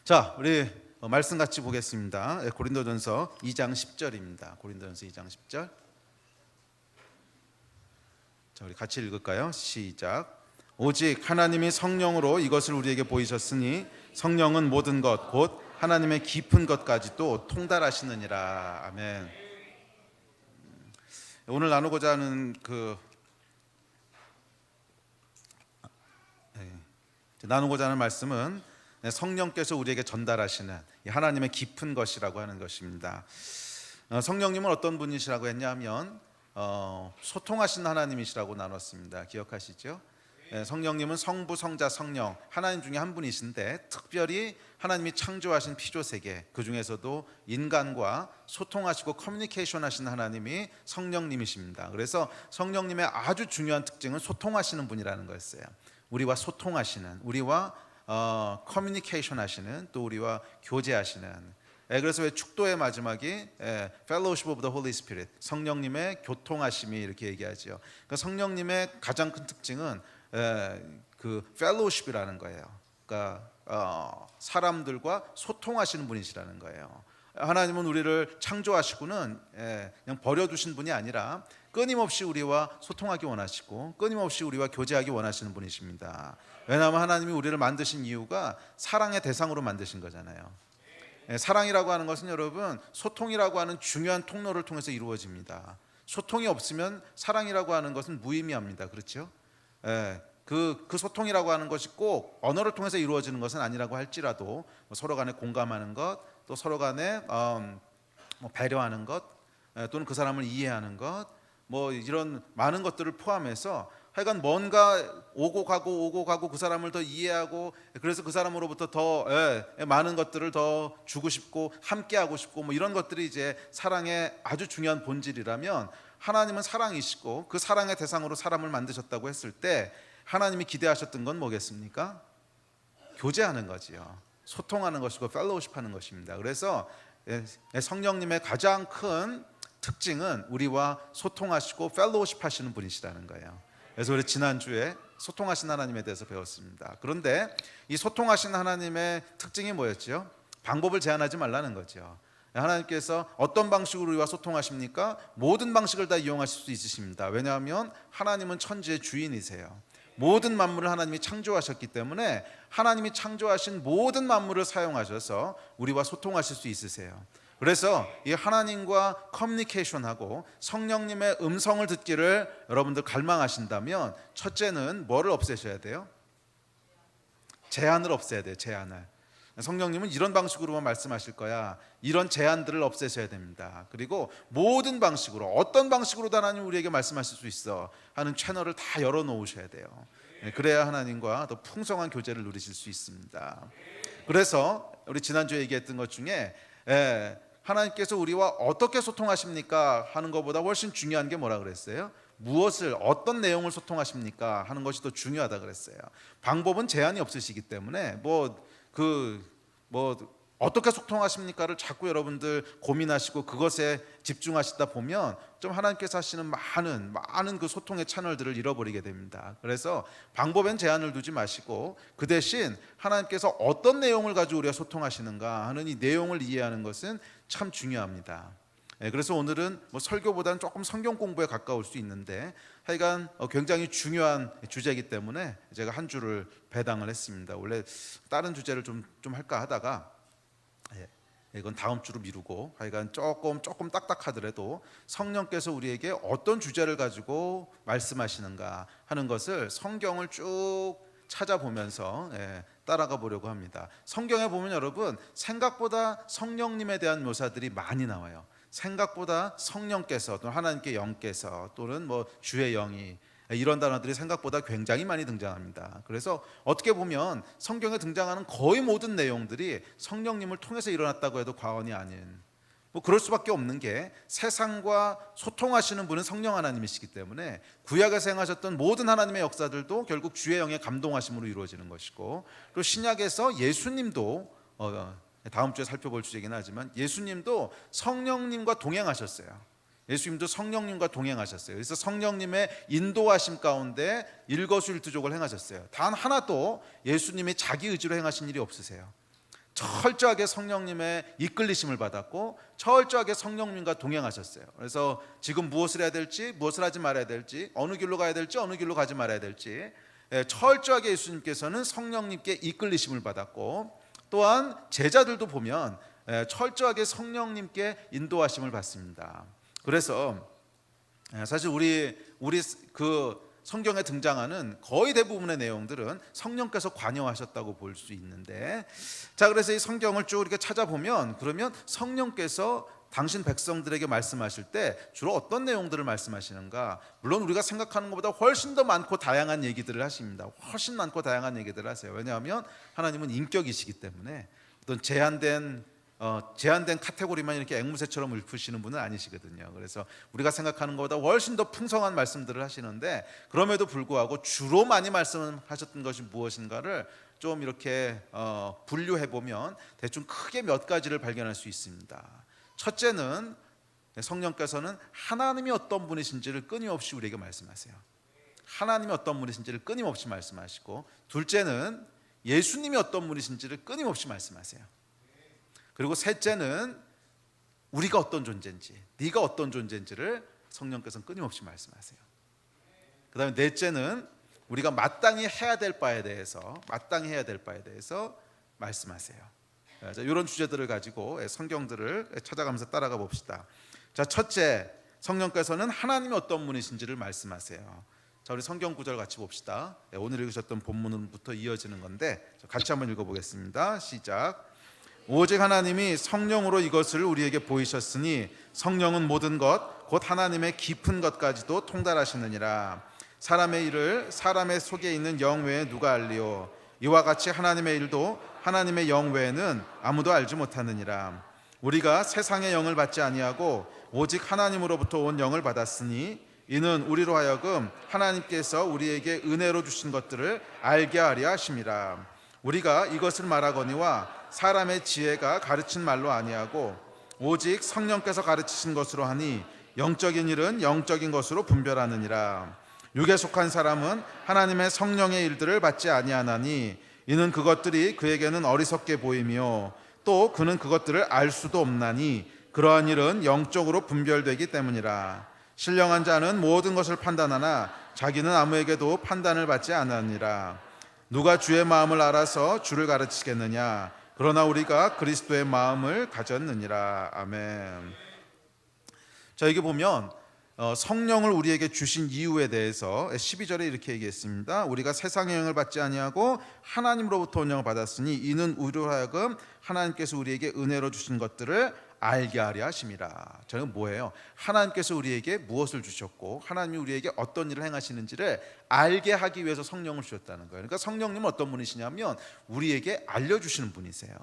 자, 우리 말씀 같이 보겠습니다. 고린도전서 2장 10절입니다. 고린도전서 2장 10절. 자, 우리 같이 읽을까요? 시작. 오직 하나님이 성령으로 이것을 우리에게 보이셨으니 성령은 모든 것 곧 하나님의 깊은 것까지도 통달하시느니라. 아멘. 오늘 나누고자 하는 말씀은 성령께서 우리에게 전달하시는 하나님의 깊은 것이라고 하는 것입니다. 성령님은 어떤 분이시라고 했냐면 소통하신 하나님이시라고 나눴습니다. 기억하시죠? 성령님은 성부, 성자, 성령 하나님 중에 한 분이신데 특별히 하나님이 창조하신 피조세계 그 중에서도 인간과 소통하시고 커뮤니케이션 하신 하나님이 성령님이십니다. 그래서 성령님의 아주 중요한 특징은 소통하시는 분이라는 거였어요. 우리와 소통하시는, 우리와 커뮤니케이션 하시는, 또 우리와 교제하시는. 그래서 왜 축도의 마지막이 Fellowship of the Holy Spirit, 성령님의 교통하심이 이렇게 얘기하죠. 그러니까 성령님의 가장 큰 특징은 그 fellowship이라는 거예요. 그러니까 사람들과 소통하시는 분이시라는 거예요. 하나님은 우리를 창조하시고는 그냥 버려두신 분이 아니라 끊임없이 우리와 소통하기 원하시고 끊임없이 우리와 교제하기 원하시는 분이십니다. 왜냐하면 하나님이 우리를 만드신 이유가 사랑의 대상으로 만드신 거잖아요. 사랑이라고 하는 것은 여러분 소통이라고 하는 중요한 통로를 통해서 이루어집니다. 소통이 없으면 사랑이라고 하는 것은 무의미합니다. 그렇죠? 그 소통이라고 하는 것이 꼭 언어를 통해서 이루어지는 것은 아니라고 할지라도 서로 간에 공감하는 것, 또 서로 간에 배려하는 것, 또는 그 사람을 이해하는 것, 이런 많은 것들을 포함해서 하여간 뭔가 오고 가고 그 사람을 더 이해하고 그래서 그 사람으로부터 더 많은 것들을 더 주고 싶고 함께하고 싶고 이런 것들이 이제 사랑의 아주 중요한 본질이라면 하나님은 사랑이시고 그 사랑의 대상으로 사람을 만드셨다고 했을 때 하나님이 기대하셨던 건 뭐겠습니까? 교제하는 거지요. 소통하는 것이고 펠로우십하는 것입니다. 그래서 성령님의 가장 큰 특징은 우리와 소통하시고 펠로우십 하시는 분이시라는 거예요. 그래서 우리 지난주에 소통하신 하나님에 대해서 배웠습니다. 그런데 이 소통하신 하나님의 특징이 뭐였죠? 방법을 제한하지 말라는 거죠. 하나님께서 어떤 방식으로 우리와 소통하십니까? 모든 방식을 다 이용하실 수 있으십니다. 왜냐하면 하나님은 천지의 주인이세요. 모든 만물을 하나님이 창조하셨기 때문에 하나님이 창조하신 모든 만물을 사용하셔서 우리와 소통하실 수 있으세요. 그래서 이 하나님과 커뮤니케이션하고 성령님의 음성을 듣기를 여러분들 갈망하신다면 첫째는 뭐를 없애셔야 돼요? 제한을 없애야 돼요. 제한을. 성령님은 이런 방식으로만 말씀하실 거야. 이런 제한들을 없애셔야 됩니다. 그리고 모든 방식으로 어떤 방식으로도 하나님 우리에게 말씀하실 수 있어 하는 채널을 다 열어놓으셔야 돼요. 그래야 하나님과 더 풍성한 교제를 누리실 수 있습니다. 그래서 우리 지난주에 얘기했던 것 중에 하나님께서 우리와 어떻게 소통하십니까 하는 것보다 훨씬 중요한 게 뭐라 그랬어요? 무엇을 어떤 내용을 소통하십니까 하는 것이 더 중요하다 그랬어요. 방법은 제한이 없으시기 때문에 어떻게 소통하십니까를 자꾸 여러분들 고민하시고 그것에 집중하시다 보면 좀 하나님께서 하시는 많은 그 소통의 채널들을 잃어버리게 됩니다. 그래서 방법엔 제한을 두지 마시고 그 대신 하나님께서 어떤 내용을 가지고 우리가 소통하시는가 하는 이 내용을 이해하는 것은 참 중요합니다. 그래서 오늘은 설교보다는 조금 성경 공부에 가까울 수 있는데 하여간 굉장히 중요한 주제이기 때문에 제가 한 주를 배당을 했습니다. 원래 다른 주제를 좀 할까 하다가 이건 다음 주로 미루고 하여간 조금 딱딱하더라도 성령께서 우리에게 어떤 주제를 가지고 말씀하시는가 하는 것을 성경을 쭉 찾아보면서 따라가 보려고 합니다. 성경에 보면 여러분 생각보다 성령님에 대한 묘사들이 많이 나와요. 생각보다 성령께서 또는 하나님께 영께서 또는 주의 영이 이런 단어들이 생각보다 굉장히 많이 등장합니다. 그래서 어떻게 보면 성경에 등장하는 거의 모든 내용들이 성령님을 통해서 일어났다고 해도 과언이 아닌 그럴 수밖에 없는 게 세상과 소통하시는 분은 성령 하나님이시기 때문에 구약에서 행하셨던 모든 하나님의 역사들도 결국 주의 영의 감동하심으로 이루어지는 것이고 또 신약에서 예수님도 다음 주에 살펴볼 주제이긴 하지만 예수님도 성령님과 동행하셨어요. 예수님도 성령님과 동행하셨어요. 그래서 성령님의 인도하심 가운데 일거수일투족을 행하셨어요. 단 하나도 예수님이 자기 의지로 행하신 일이 없으세요. 철저하게 성령님의 이끌리심을 받았고 철저하게 성령님과 동행하셨어요. 그래서 지금 무엇을 해야 될지, 무엇을 하지 말아야 될지, 어느 길로 가야 될지, 어느 길로 가지 말아야 될지 철저하게 예수님께서는 성령님께 이끌리심을 받았고, 또한 제자들도 보면 철저하게 성령님께 인도하심을 받습니다. 그래서 사실 우리 그 성경에 등장하는 거의 대부분의 내용들은 성령께서 관여하셨다고 볼 수 있는데, 자, 그래서 이 성경을 쭉 이렇게 찾아보면, 그러면 성령께서 당신 백성들에게 말씀하실 때 주로 어떤 내용들을 말씀하시는가? 물론 우리가 생각하는 것보다 훨씬 더 많고 다양한 얘기들을 하십니다. 훨씬 많고 다양한 얘기들을 하세요. 왜냐하면 하나님은 인격이시기 때문에 어떤 제한된 카테고리만 이렇게 앵무새처럼 읊으시는 분은 아니시거든요. 그래서 우리가 생각하는 것보다 훨씬 더 풍성한 말씀들을 하시는데, 그럼에도 불구하고 주로 많이 말씀하셨던 것이 무엇인가를 좀 이렇게 분류해 보면 대충 크게 몇 가지를 발견할 수 있습니다. 첫째는 성령께서는 하나님이 어떤 분이신지를 끊임없이 우리에게 말씀하세요. 하나님이 어떤 분이신지를 끊임없이 말씀하시고, 둘째는 예수님이 어떤 분이신지를 끊임없이 말씀하세요. 그리고 셋째는 우리가 어떤 존재인지, 네가 어떤 존재인지를 성령께서는 끊임없이 말씀하세요. 그 다음에 넷째는 우리가 마땅히 해야 될 바에 대해서 말씀하세요. 자, 이런 주제들을 가지고 성경들을 찾아가면서 따라가 봅시다. 자, 첫째, 성령께서는 하나님이 어떤 분이신지를 말씀하세요. 자, 우리 성경 구절 같이 봅시다. 오늘 읽으셨던 본문부터 이어지는 건데 같이 한번 읽어보겠습니다. 시작. 오직 하나님이 성령으로 이것을 우리에게 보이셨으니 성령은 모든 것 곧 하나님의 깊은 것까지도 통달하시느니라. 사람의 일을 사람의 속에 있는 영 외에 누가 알리오? 이와 같이 하나님의 일도 하나님의 영 외에는 아무도 알지 못하느니라. 우리가 세상의 영을 받지 아니하고 오직 하나님으로부터 온 영을 받았으니 이는 우리로 하여금 하나님께서 우리에게 은혜로 주신 것들을 알게 하려 하심이라. 우리가 이것을 말하거니와 사람의 지혜가 가르친 말로 아니하고 오직 성령께서 가르치신 것으로 하니 영적인 일은 영적인 것으로 분별하느니라. 육에 속한 사람은 하나님의 성령의 일들을 받지 아니하나니 이는 그것들이 그에게는 어리석게 보이며 또 그는 그것들을 알 수도 없나니 그러한 일은 영적으로 분별되기 때문이라. 신령한 자는 모든 것을 판단하나 자기는 아무에게도 판단을 받지 않으니라. 누가 주의 마음을 알아서 주를 가르치겠느냐? 그러나 우리가 그리스도의 마음을 가졌느니라. 아멘. 자, 여기 보면 성령을 우리에게 주신 이유에 대해서 12절에 이렇게 얘기했습니다. 우리가 세상의 영을 받지 아니하고 하나님으로부터 온 영을 받았으니 이는 우리로 하여금 하나님께서 우리에게 은혜로 주신 것들을 알게 하려 하심이라. 저는 뭐예요? 하나님께서 우리에게 무엇을 주셨고 하나님이 우리에게 어떤 일을 행하시는지를 알게 하기 위해서 성령을 주셨다는 거예요. 그러니까 성령님은 어떤 분이시냐면 우리에게 알려주시는 분이세요.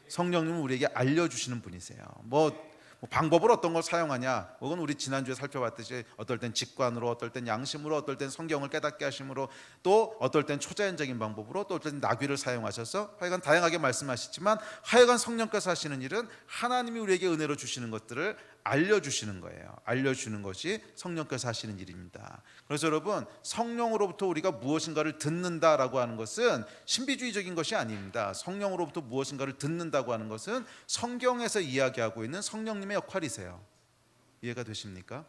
성령님은 우리에게 알려주시는 분이세요. 뭐 방법을 어떤 걸 사용하냐, 혹은 우리 지난주에 살펴봤듯이 어떨 땐 직관으로, 어떨 땐 양심으로, 어떨 땐 성경을 깨닫게 하심으로, 또 어떨 땐 초자연적인 방법으로, 또 어떨 땐 나귀를 사용하셔서 하여간 다양하게 말씀하시지만 하여간 성령께서 하시는 일은 하나님이 우리에게 은혜로 주시는 것들을 알려주시는 거예요. 알려주는 것이 성령께서 하시는 일입니다. 그래서 여러분, 성령으로부터 우리가 무엇인가를 듣는다라고 하는 것은 신비주의적인 것이 아닙니다. 성령으로부터 무엇인가를 듣는다고 하는 것은 성경에서 이야기하고 있는 성령님의 역할이세요. 이해가 되십니까?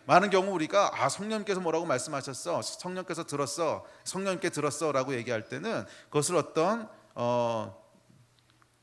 많은 경우 우리가 성령님께서 뭐라고 말씀하셨어, 성령께서 들었어, 성령님께 들었어 라고 얘기할 때는 그것을 어떤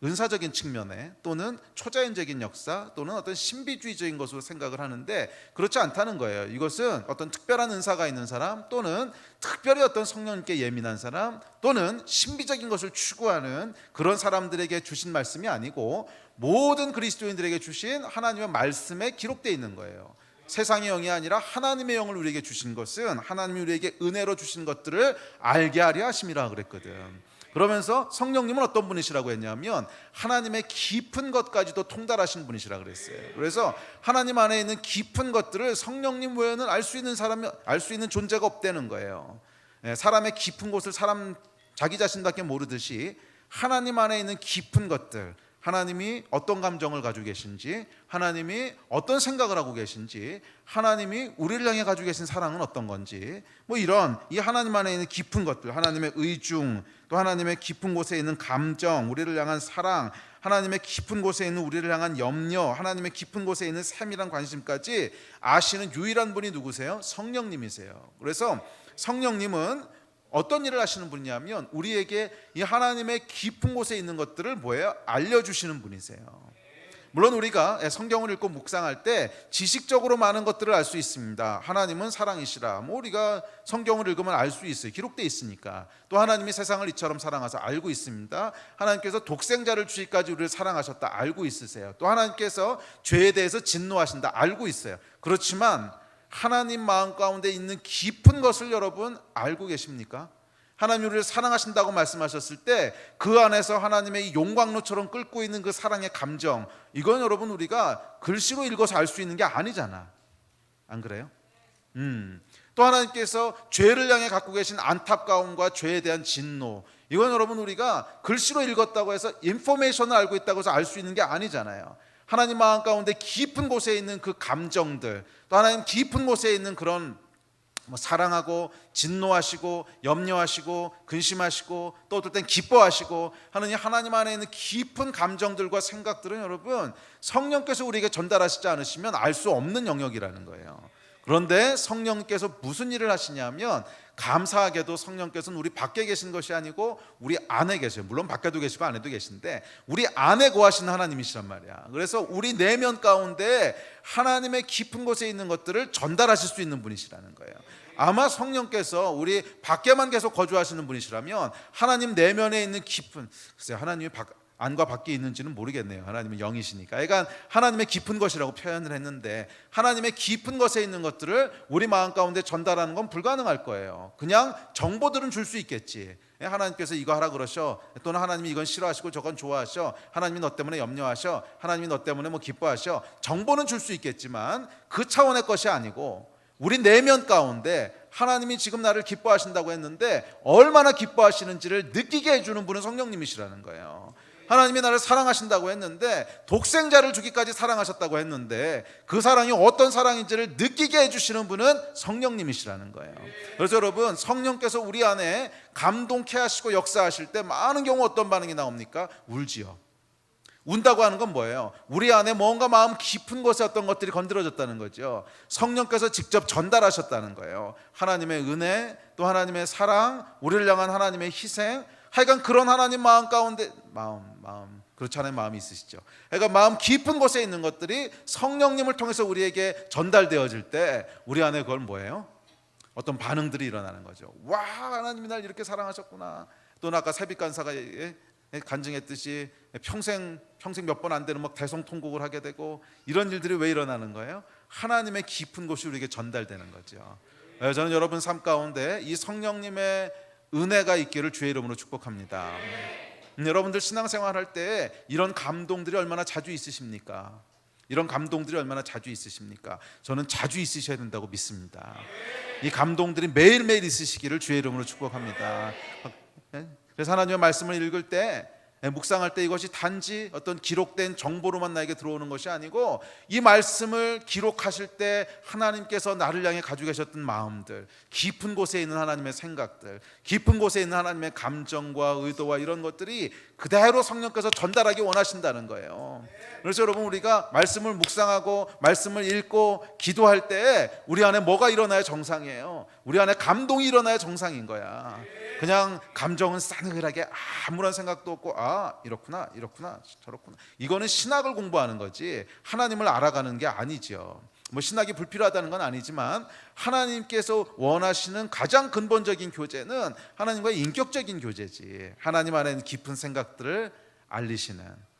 은사적인 측면에 또는 초자연적인 역사 또는 어떤 신비주의적인 것으로 생각을 하는데 그렇지 않다는 거예요. 이것은 어떤 특별한 은사가 있는 사람 또는 특별히 어떤 성령님께 예민한 사람 또는 신비적인 것을 추구하는 그런 사람들에게 주신 말씀이 아니고 모든 그리스도인들에게 주신 하나님의 말씀에 기록되어 있는 거예요. 세상의 영이 아니라 하나님의 영을 우리에게 주신 것은 하나님이 우리에게 은혜로 주신 것들을 알게 하려 하심이라 그랬거든. 그러면서 성령님은 어떤 분이시라고 했냐면 하나님의 깊은 것까지도 통달하신 분이시라 그랬어요. 그래서 하나님 안에 있는 깊은 것들을 성령님 외에는 알 수 있는 사람이 알 수 있는 존재가 없다는 거예요. 사람의 깊은 곳을 자기 자신밖에 모르듯이 하나님 안에 있는 깊은 것들, 하나님이 어떤 감정을 가지고 계신지, 하나님이 어떤 생각을 하고 계신지, 하나님이 우리를 향해 가지고 계신 사랑은 어떤 건지, 뭐 이런 이 하나님 안에 있는 깊은 것들, 하나님의 의중, 또 하나님의 깊은 곳에 있는 감정, 우리를 향한 사랑, 하나님의 깊은 곳에 있는 우리를 향한 염려, 하나님의 깊은 곳에 있는 샘이란 관심까지 아시는 유일한 분이 누구세요? 성령님이세요. 그래서 성령님은 어떤 일을 하시는 분이냐면 우리에게 이 하나님의 깊은 곳에 있는 것들을 뭐예요? 알려주시는 분이세요. 물론 우리가 성경을 읽고 묵상할 때 지식적으로 많은 것들을 알 수 있습니다. 하나님은 사랑이시라, 뭐 우리가 성경을 읽으면 알 수 있어요. 기록되어 있으니까. 또 하나님이 세상을 이처럼 사랑하사 알고 있습니다. 하나님께서 독생자를 주시기까지 우리를 사랑하셨다 알고 있으세요. 또 하나님께서 죄에 대해서 진노하신다 알고 있어요. 그렇지만 하나님 마음 가운데 있는 깊은 것을 여러분 알고 계십니까? 하나님 우리를 사랑하신다고 말씀하셨을 때 그 안에서 하나님의 용광로처럼 끓고 있는 그 사랑의 감정, 이건 여러분 우리가 글씨로 읽어서 알 수 있는 게 아니잖아. 안 그래요? 또 하나님께서 죄를 향해 갖고 계신 안타까움과 죄에 대한 진노, 이건 여러분 우리가 글씨로 읽었다고 해서 인포메이션을 알고 있다고 해서 알 수 있는 게 아니잖아요. 하나님 마음 가운데 깊은 곳에 있는 그 감정들, 또 하나님 깊은 곳에 있는 그런 사랑하고 진노하시고 염려하시고 근심하시고 또 어떨 땐 기뻐하시고 하는 하나님 안에 있는 깊은 감정들과 생각들은 여러분 성령께서 우리에게 전달하시지 않으시면 알 수 없는 영역이라는 거예요. 그런데 성령께서 무슨 일을 하시냐면 감사하게도 성령께서는 우리 밖에 계신 것이 아니고 우리 안에 계세요. 물론 밖에도 계시고 안에도 계신데 우리 안에 거하시는 하나님이시란 말이야. 그래서 우리 내면 가운데 하나님의 깊은 곳에 있는 것들을 전달하실 수 있는 분이시라는 거예요. 아마 성령께서 우리 밖에만 계속 거주하시는 분이시라면 하나님 내면에 있는 깊은, 글쎄요, 하나님이 안과 밖에 있는지는 모르겠네요. 하나님은 영이시니까. 그러니까 하나님의 깊은 것이라고 표현을 했는데 하나님의 깊은 것에 있는 것들을 우리 마음 가운데 전달하는 건 불가능할 거예요. 그냥 정보들은 줄 수 있겠지. 하나님께서 이거 하라 그러셔, 또는 하나님이 이건 싫어하시고 저건 좋아하셔, 하나님이 너 때문에 염려하셔, 하나님이 너 때문에 뭐 기뻐하셔, 정보는 줄 수 있겠지만 그 차원의 것이 아니고 우리 내면 가운데 하나님이 지금 나를 기뻐하신다고 했는데 얼마나 기뻐하시는지를 느끼게 해주는 분은 성령님이시라는 거예요. 하나님이 나를 사랑하신다고 했는데 독생자를 주기까지 사랑하셨다고 했는데 그 사랑이 어떤 사랑인지를 느끼게 해주시는 분은 성령님이시라는 거예요. 그래서 여러분 성령께서 우리 안에 감동케 하시고 역사하실 때 많은 경우 어떤 반응이 나옵니까? 울지요. 운다고 하는 건 뭐예요? 우리 안에 뭔가 마음 깊은 곳에 어떤 것들이 건드려졌다는 거죠. 성령께서 직접 전달하셨다는 거예요. 하나님의 은혜, 또 하나님의 사랑, 우리를 향한 하나님의 희생, 하여간 그런 하나님 마음 가운데 그렇지 않은 마음이 있으시죠. 그러니까 마음 깊은 곳에 있는 것들이 성령님을 통해서 우리에게 전달되어질 때 우리 안에 그걸 뭐예요? 어떤 반응들이 일어나는 거죠. 와, 하나님이 날 이렇게 사랑하셨구나. 또 아까 세빛간사가 간증했듯이 평생 몇 번 안 되는 막 대성통곡을 하게 되고 이런 일들이 왜 일어나는 거예요? 하나님의 깊은 곳이 우리에게 전달되는 거죠. 저는 여러분 삶 가운데 이 성령님의 은혜가 있기를 주의 이름으로 축복합니다. 여러분들 신앙생활 할 때 이런 감동들이 얼마나 자주 있으십니까? 이런 감동들이 얼마나 자주 있으십니까? 저는 자주 있으셔야 된다고 믿습니다. 이 감동들이 매일매일 있으시기를 주의 이름으로 축복합니다. 그래서 하나님의 말씀을 읽을 때, 묵상할 때 이것이 단지 어떤 기록된 정보로만 나에게 들어오는 것이 아니고 이 말씀을 기록하실 때 하나님께서 나를 향해 가지고 계셨던 마음들, 깊은 곳에 있는 하나님의 생각들, 깊은 곳에 있는 하나님의 감정과 의도와 이런 것들이 그대로 성령께서 전달하기 원하신다는 거예요. 그래서 여러분 우리가 말씀을 묵상하고 말씀을 읽고 기도할 때 우리 안에 뭐가 일어나야 정상이에요? 우리 안에 감동이 일어나야 정상인 거야. 그냥 감정은 싸늘하게 아무런 생각도 없고 이렇구나 저렇구나, 이거는 신학을 공부하는 거지 하나님을 알아가는 게 아니죠. 뭐 신학이 불필요하다는 건 아니지만 하나님께서 원하시는 가장 근본적인 교제는 하나님과의 인격적인 교제지, 하나님 안에 깊은 생각들을 알리시는.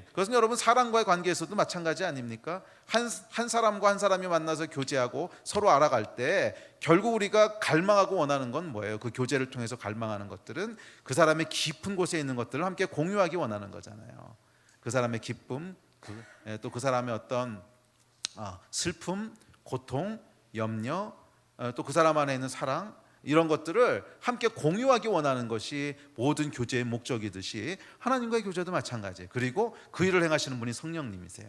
그것은 여러분 사람과의 관계에서도 마찬가지 아닙니까? 한 사람과 한 사람이 만나서 교제하고 서로 알아갈 때 결국 우리가 갈망하고 원하는 건 뭐예요? 그 교제를 통해서 갈망하는 것들은 그 사람의 깊은 곳에 있는 것들을 함께 공유하기 원하는 거잖아요. 그 사람의 기쁨, 또 그 사람의 어떤 슬픔, 고통, 염려, 또 그 사람 안에 있는 사랑, 이런 것들을 함께 공유하기 원하는 것이 모든 교제의 목적이듯이 하나님과의 교제도 마찬가지예요. 그리고 그 일을 행하시는 분이 성령님이세요.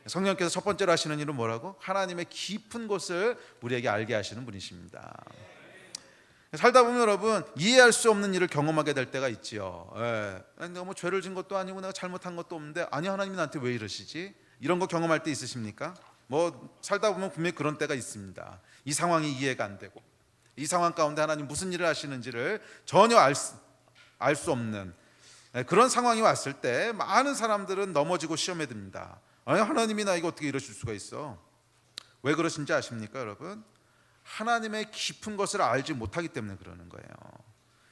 성령께서 첫 번째로 하시는 일은 뭐라고? 하나님의 깊은 곳을 우리에게 알게 하시는 분이십니다. 살다 보면 여러분 이해할 수 없는 일을 경험하게 될 때가 있지요. 내가 뭐 죄를 진 것도 아니고 내가 잘못한 것도 없는데 아니 하나님이 나한테 왜 이러시지? 이런 거 경험할 때 있으십니까? 뭐 살다 보면 분명히 그런 때가 있습니다. 이 상황이 이해가 안 되고 이 상황 가운데 하나님 무슨 일을 하시는지를 전혀 알 수 없는 그런 상황이 왔을 때 많은 사람들은 넘어지고 시험에 듭니다. 아니 하나님이 나에게 어떻게 이러실 수가 있어? 왜 그러신지 아십니까 여러분? 하나님의 깊은 것을 알지 못하기 때문에 그러는 거예요.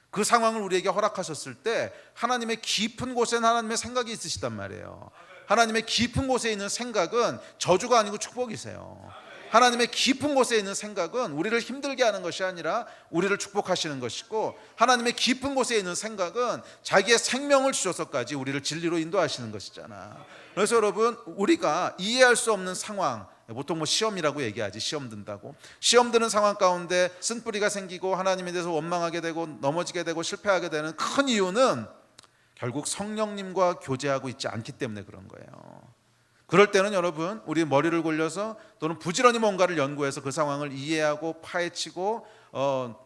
그 상황을 우리에게 허락하셨을 때 하나님의 깊은 곳에는 하나님의 생각이 있으시단 말이에요. 하나님의 깊은 곳에 있는 생각은 저주가 아니고 축복이세요. 하나님의 깊은 곳에 있는 생각은 우리를 힘들게 하는 것이 아니라 우리를 축복하시는 것이고, 하나님의 깊은 곳에 있는 생각은 자기의 생명을 주셔서까지 우리를 진리로 인도하시는 것이잖아. 그래서 여러분 우리가 이해할 수 없는 상황, 보통 뭐 시험이라고 얘기하지, 시험 든다고. 시험 드는 상황 가운데 쓴뿌리가 생기고 하나님에 대해서 원망하게 되고 넘어지게 되고 실패하게 되는 큰 이유는 결국 성령님과 교제하고 있지 않기 때문에 그런 거예요. 그럴 때는 여러분 우리 머리를 굴려서 또는 부지런히 뭔가를 연구해서 그 상황을 이해하고 파헤치고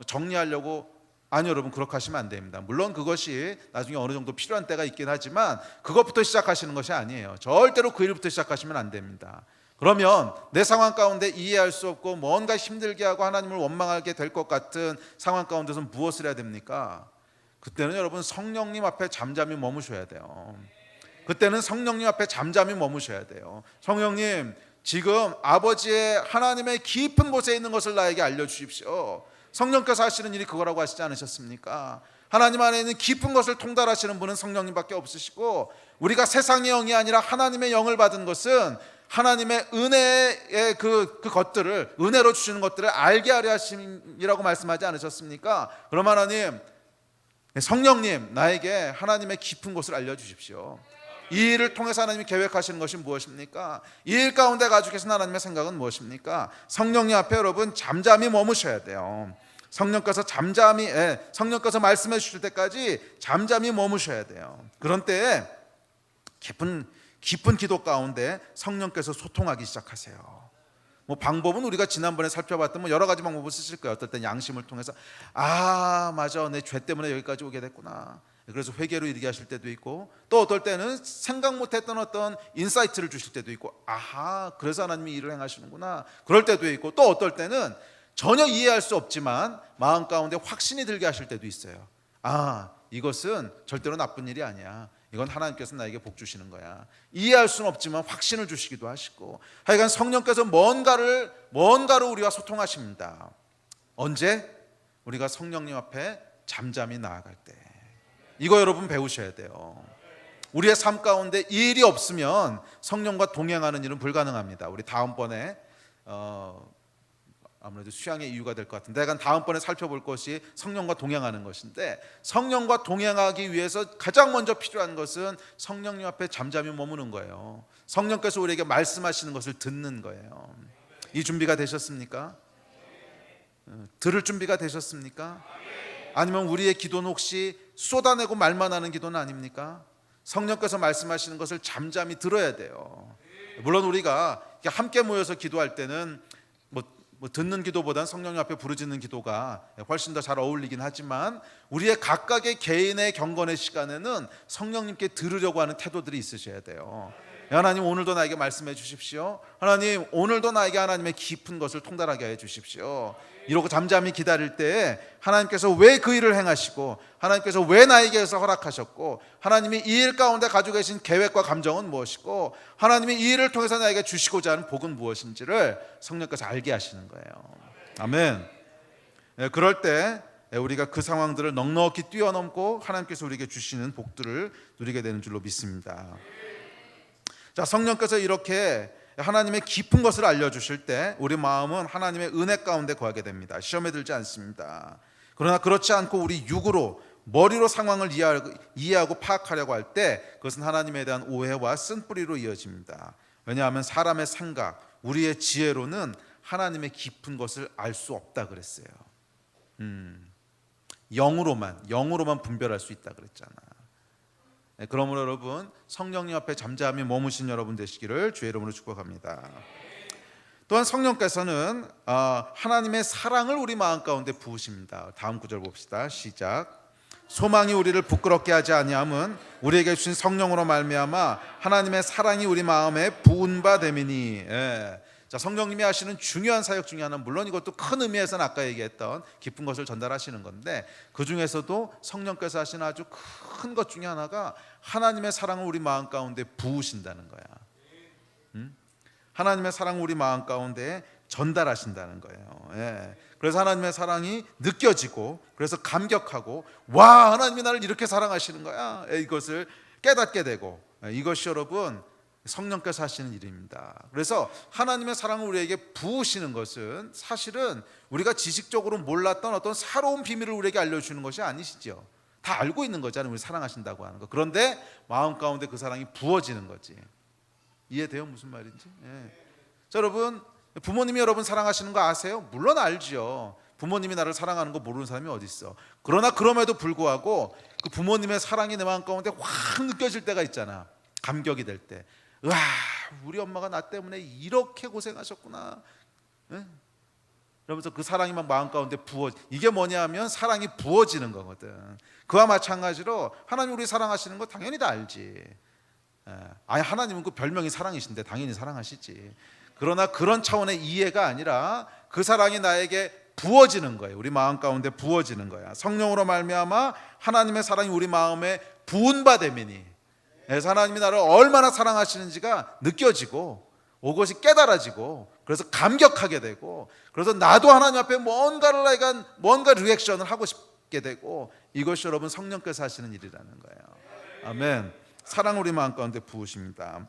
정리하려고, 아니 여러분 그렇게 하시면 안 됩니다. 물론 그것이 나중에 어느 정도 필요한 때가 있긴 하지만 그것부터 시작하시는 것이 아니에요. 절대로 그 일부터 시작하시면 안 됩니다. 그러면 내 상황 가운데 이해할 수 없고 뭔가 힘들게 하고 하나님을 원망하게 될 것 같은 상황 가운데서 무엇을 해야 됩니까? 그때는 여러분 성령님 앞에 잠잠히 머무셔야 돼요. 그때는 성령님 앞에 잠잠히 머무셔야 돼요. 성령님, 지금 아버지의 하나님의 깊은 곳에 있는 것을 나에게 알려주십시오. 성령께서 하시는 일이 그거라고 하시지 않으셨습니까? 하나님 안에 있는 깊은 것을 통달하시는 분은 성령님밖에 없으시고, 우리가 세상의 영이 아니라 하나님의 영을 받은 것은 하나님의 은혜의 그 것들을, 은혜로 주시는 것들을 알게 하려 하심이라고 말씀하지 않으셨습니까? 그럼 하나님, 성령님, 나에게 하나님의 깊은 곳을 알려주십시오. 이 일을 통해서 하나님이 계획하시는 것이 무엇입니까? 이 일 가운데 가지고 계신 하나님의 생각은 무엇입니까? 성령님 앞에 여러분 잠잠히 머무셔야 돼요. 성령께서 성령께서 말씀해 주실 때까지 잠잠히 머무셔야 돼요. 그런 때에 깊은 기도 가운데 성령께서 소통하기 시작하세요. 뭐 방법은 우리가 지난번에 살펴봤던 여러 가지 방법을 쓰실 거예요. 어떨 땐 양심을 통해서 맞아, 내 죄 때문에 여기까지 오게 됐구나, 그래서 회개로 이르게 하실 때도 있고, 또 어떨 때는 생각 못했던 어떤 인사이트를 주실 때도 있고, 그래서 하나님이 일을 행하시는구나, 그럴 때도 있고, 또 어떨 때는 전혀 이해할 수 없지만 마음 가운데 확신이 들게 하실 때도 있어요. 이것은 절대로 나쁜 일이 아니야, 이건 하나님께서 나에게 복 주시는 거야. 이해할 수는 없지만 확신을 주시기도 하시고, 하여간 성령께서 뭔가로 우리와 소통하십니다. 언제? 우리가 성령님 앞에 잠잠히 나아갈 때. 이거 여러분 배우셔야 돼요. 우리의 삶 가운데 이 일이 없으면 성령과 동행하는 일은 불가능합니다. 우리 다음번에 아무래도 수양의 이유가 될 것 같은데, 다음번에 살펴볼 것이 성령과 동행하는 것인데, 성령과 동행하기 위해서 가장 먼저 필요한 것은 성령님 앞에 잠잠히 머무는 거예요. 성령께서 우리에게 말씀하시는 것을 듣는 거예요. 이 준비가 되셨습니까? 들을 준비가 되셨습니까? 아니면 우리의 기도는 혹시 쏟아내고 말만 하는 기도는 아닙니까? 성령께서 말씀하시는 것을 잠잠히 들어야 돼요. 물론 우리가 함께 모여서 기도할 때는 듣는 기도보다는 성령님 앞에 부르짖는 기도가 훨씬 더 잘 어울리긴 하지만, 우리의 각각의 개인의 경건의 시간에는 성령님께 들으려고 하는 태도들이 있으셔야 돼요. 하나님, 오늘도 나에게 말씀해 주십시오. 하나님, 오늘도 나에게 하나님의 깊은 것을 통달하게 해 주십시오. 이러고 잠잠히 기다릴 때 하나님께서 왜 그 일을 행하시고, 하나님께서 왜 나에게서 허락하셨고, 하나님이 이 일 가운데 가지고 계신 계획과 감정은 무엇이고, 하나님이 이 일을 통해서 나에게 주시고자 하는 복은 무엇인지를 성령께서 알게 하시는 거예요. 아멘. 그럴 때 우리가 그 상황들을 넉넉히 뛰어넘고 하나님께서 우리에게 주시는 복들을 누리게 되는 줄로 믿습니다. 자, 성령께서 이렇게 하나님의 깊은 것을 알려주실 때 우리 마음은 하나님의 은혜 가운데 거하게 됩니다. 시험에 들지 않습니다. 그러나 그렇지 않고 우리 육으로, 머리로 상황을 이해하고 파악하려고 할 때 그것은 하나님에 대한 오해와 쓴뿌리로 이어집니다. 왜냐하면 사람의 생각, 우리의 지혜로는 하나님의 깊은 것을 알 수 없다 그랬어요. 영으로만 분별할 수 있다 그랬잖아. 그러므로 여러분 성령님 앞에 잠잠히 머무신 여러분 되시기를 주의 이름으로 축복합니다. 또한 성령께서는 하나님의 사랑을 우리 마음 가운데 부으십니다. 다음 구절 봅시다. 시작. 소망이 우리를 부끄럽게 하지 아니함은 우리에게 주신 성령으로 말미암아 하나님의 사랑이 우리 마음에 부은 바 됨이니. 자, 성령님이 하시는 중요한 사역 중에 하나는 물론 이것도 큰 의미에서는 아까 얘기했던 깊은 것을 전달하시는 건데 그 중에서도 성령께서 하시는 아주 큰 것 중에 하나가 하나님의 사랑을 우리 마음 가운데 부으신다는 거야. 하나님의 사랑을 우리 마음 가운데 전달하신다는 거예요. 그래서 하나님의 사랑이 느껴지고 그래서 감격하고 와 하나님이 나를 이렇게 사랑하시는 거야. 이것을 깨닫게 되고 이것이 여러분 성령께서 하시는 일입니다. 그래서 하나님의 사랑을 우리에게 부으시는 것은 사실은 우리가 지식적으로 몰랐던 어떤 새로운 비밀을 우리에게 알려주는 것이 아니시죠. 다 알고 있는 거잖아요. 우리 사랑하신다고 하는 거. 그런데 마음 가운데 그 사랑이 부어지는 거지. 이해돼요? 무슨 말인지? 자, 여러분 부모님이 여러분 사랑하시는 거 아세요? 물론 알죠. 부모님이 나를 사랑하는 거 모르는 사람이 어디 있어. 그러나 그럼에도 불구하고 그 부모님의 사랑이 내 마음 가운데 확 느껴질 때가 있잖아. 감격이 될 때. 와 우리 엄마가 나 때문에 이렇게 고생하셨구나. 그러면서 그 사랑이 막 마음 가운데 이게 뭐냐 하면 사랑이 부어지는 거거든. 그와 마찬가지로 하나님 우리 사랑하시는 거 당연히 다 알지. 아니 하나님은 그 별명이 사랑이신데 당연히 사랑하시지. 그러나 그런 차원의 이해가 아니라 그 사랑이 나에게 부어지는 거예요. 우리 마음 가운데 부어지는 거야. 성령으로 말미암아 하나님의 사랑이 우리 마음에 부은 바 되미니. 그래서 하나님이 나를 얼마나 사랑하시는지가 느껴지고 그것이 깨달아지고 그래서 감격하게 되고 그래서 나도 하나님 앞에 뭔가 리액션을 하고 싶게 되고 이것이 여러분 성령께서 하시는 일이라는 거예요. 아멘. 사랑을 우리 마음 가운데 부으십니다.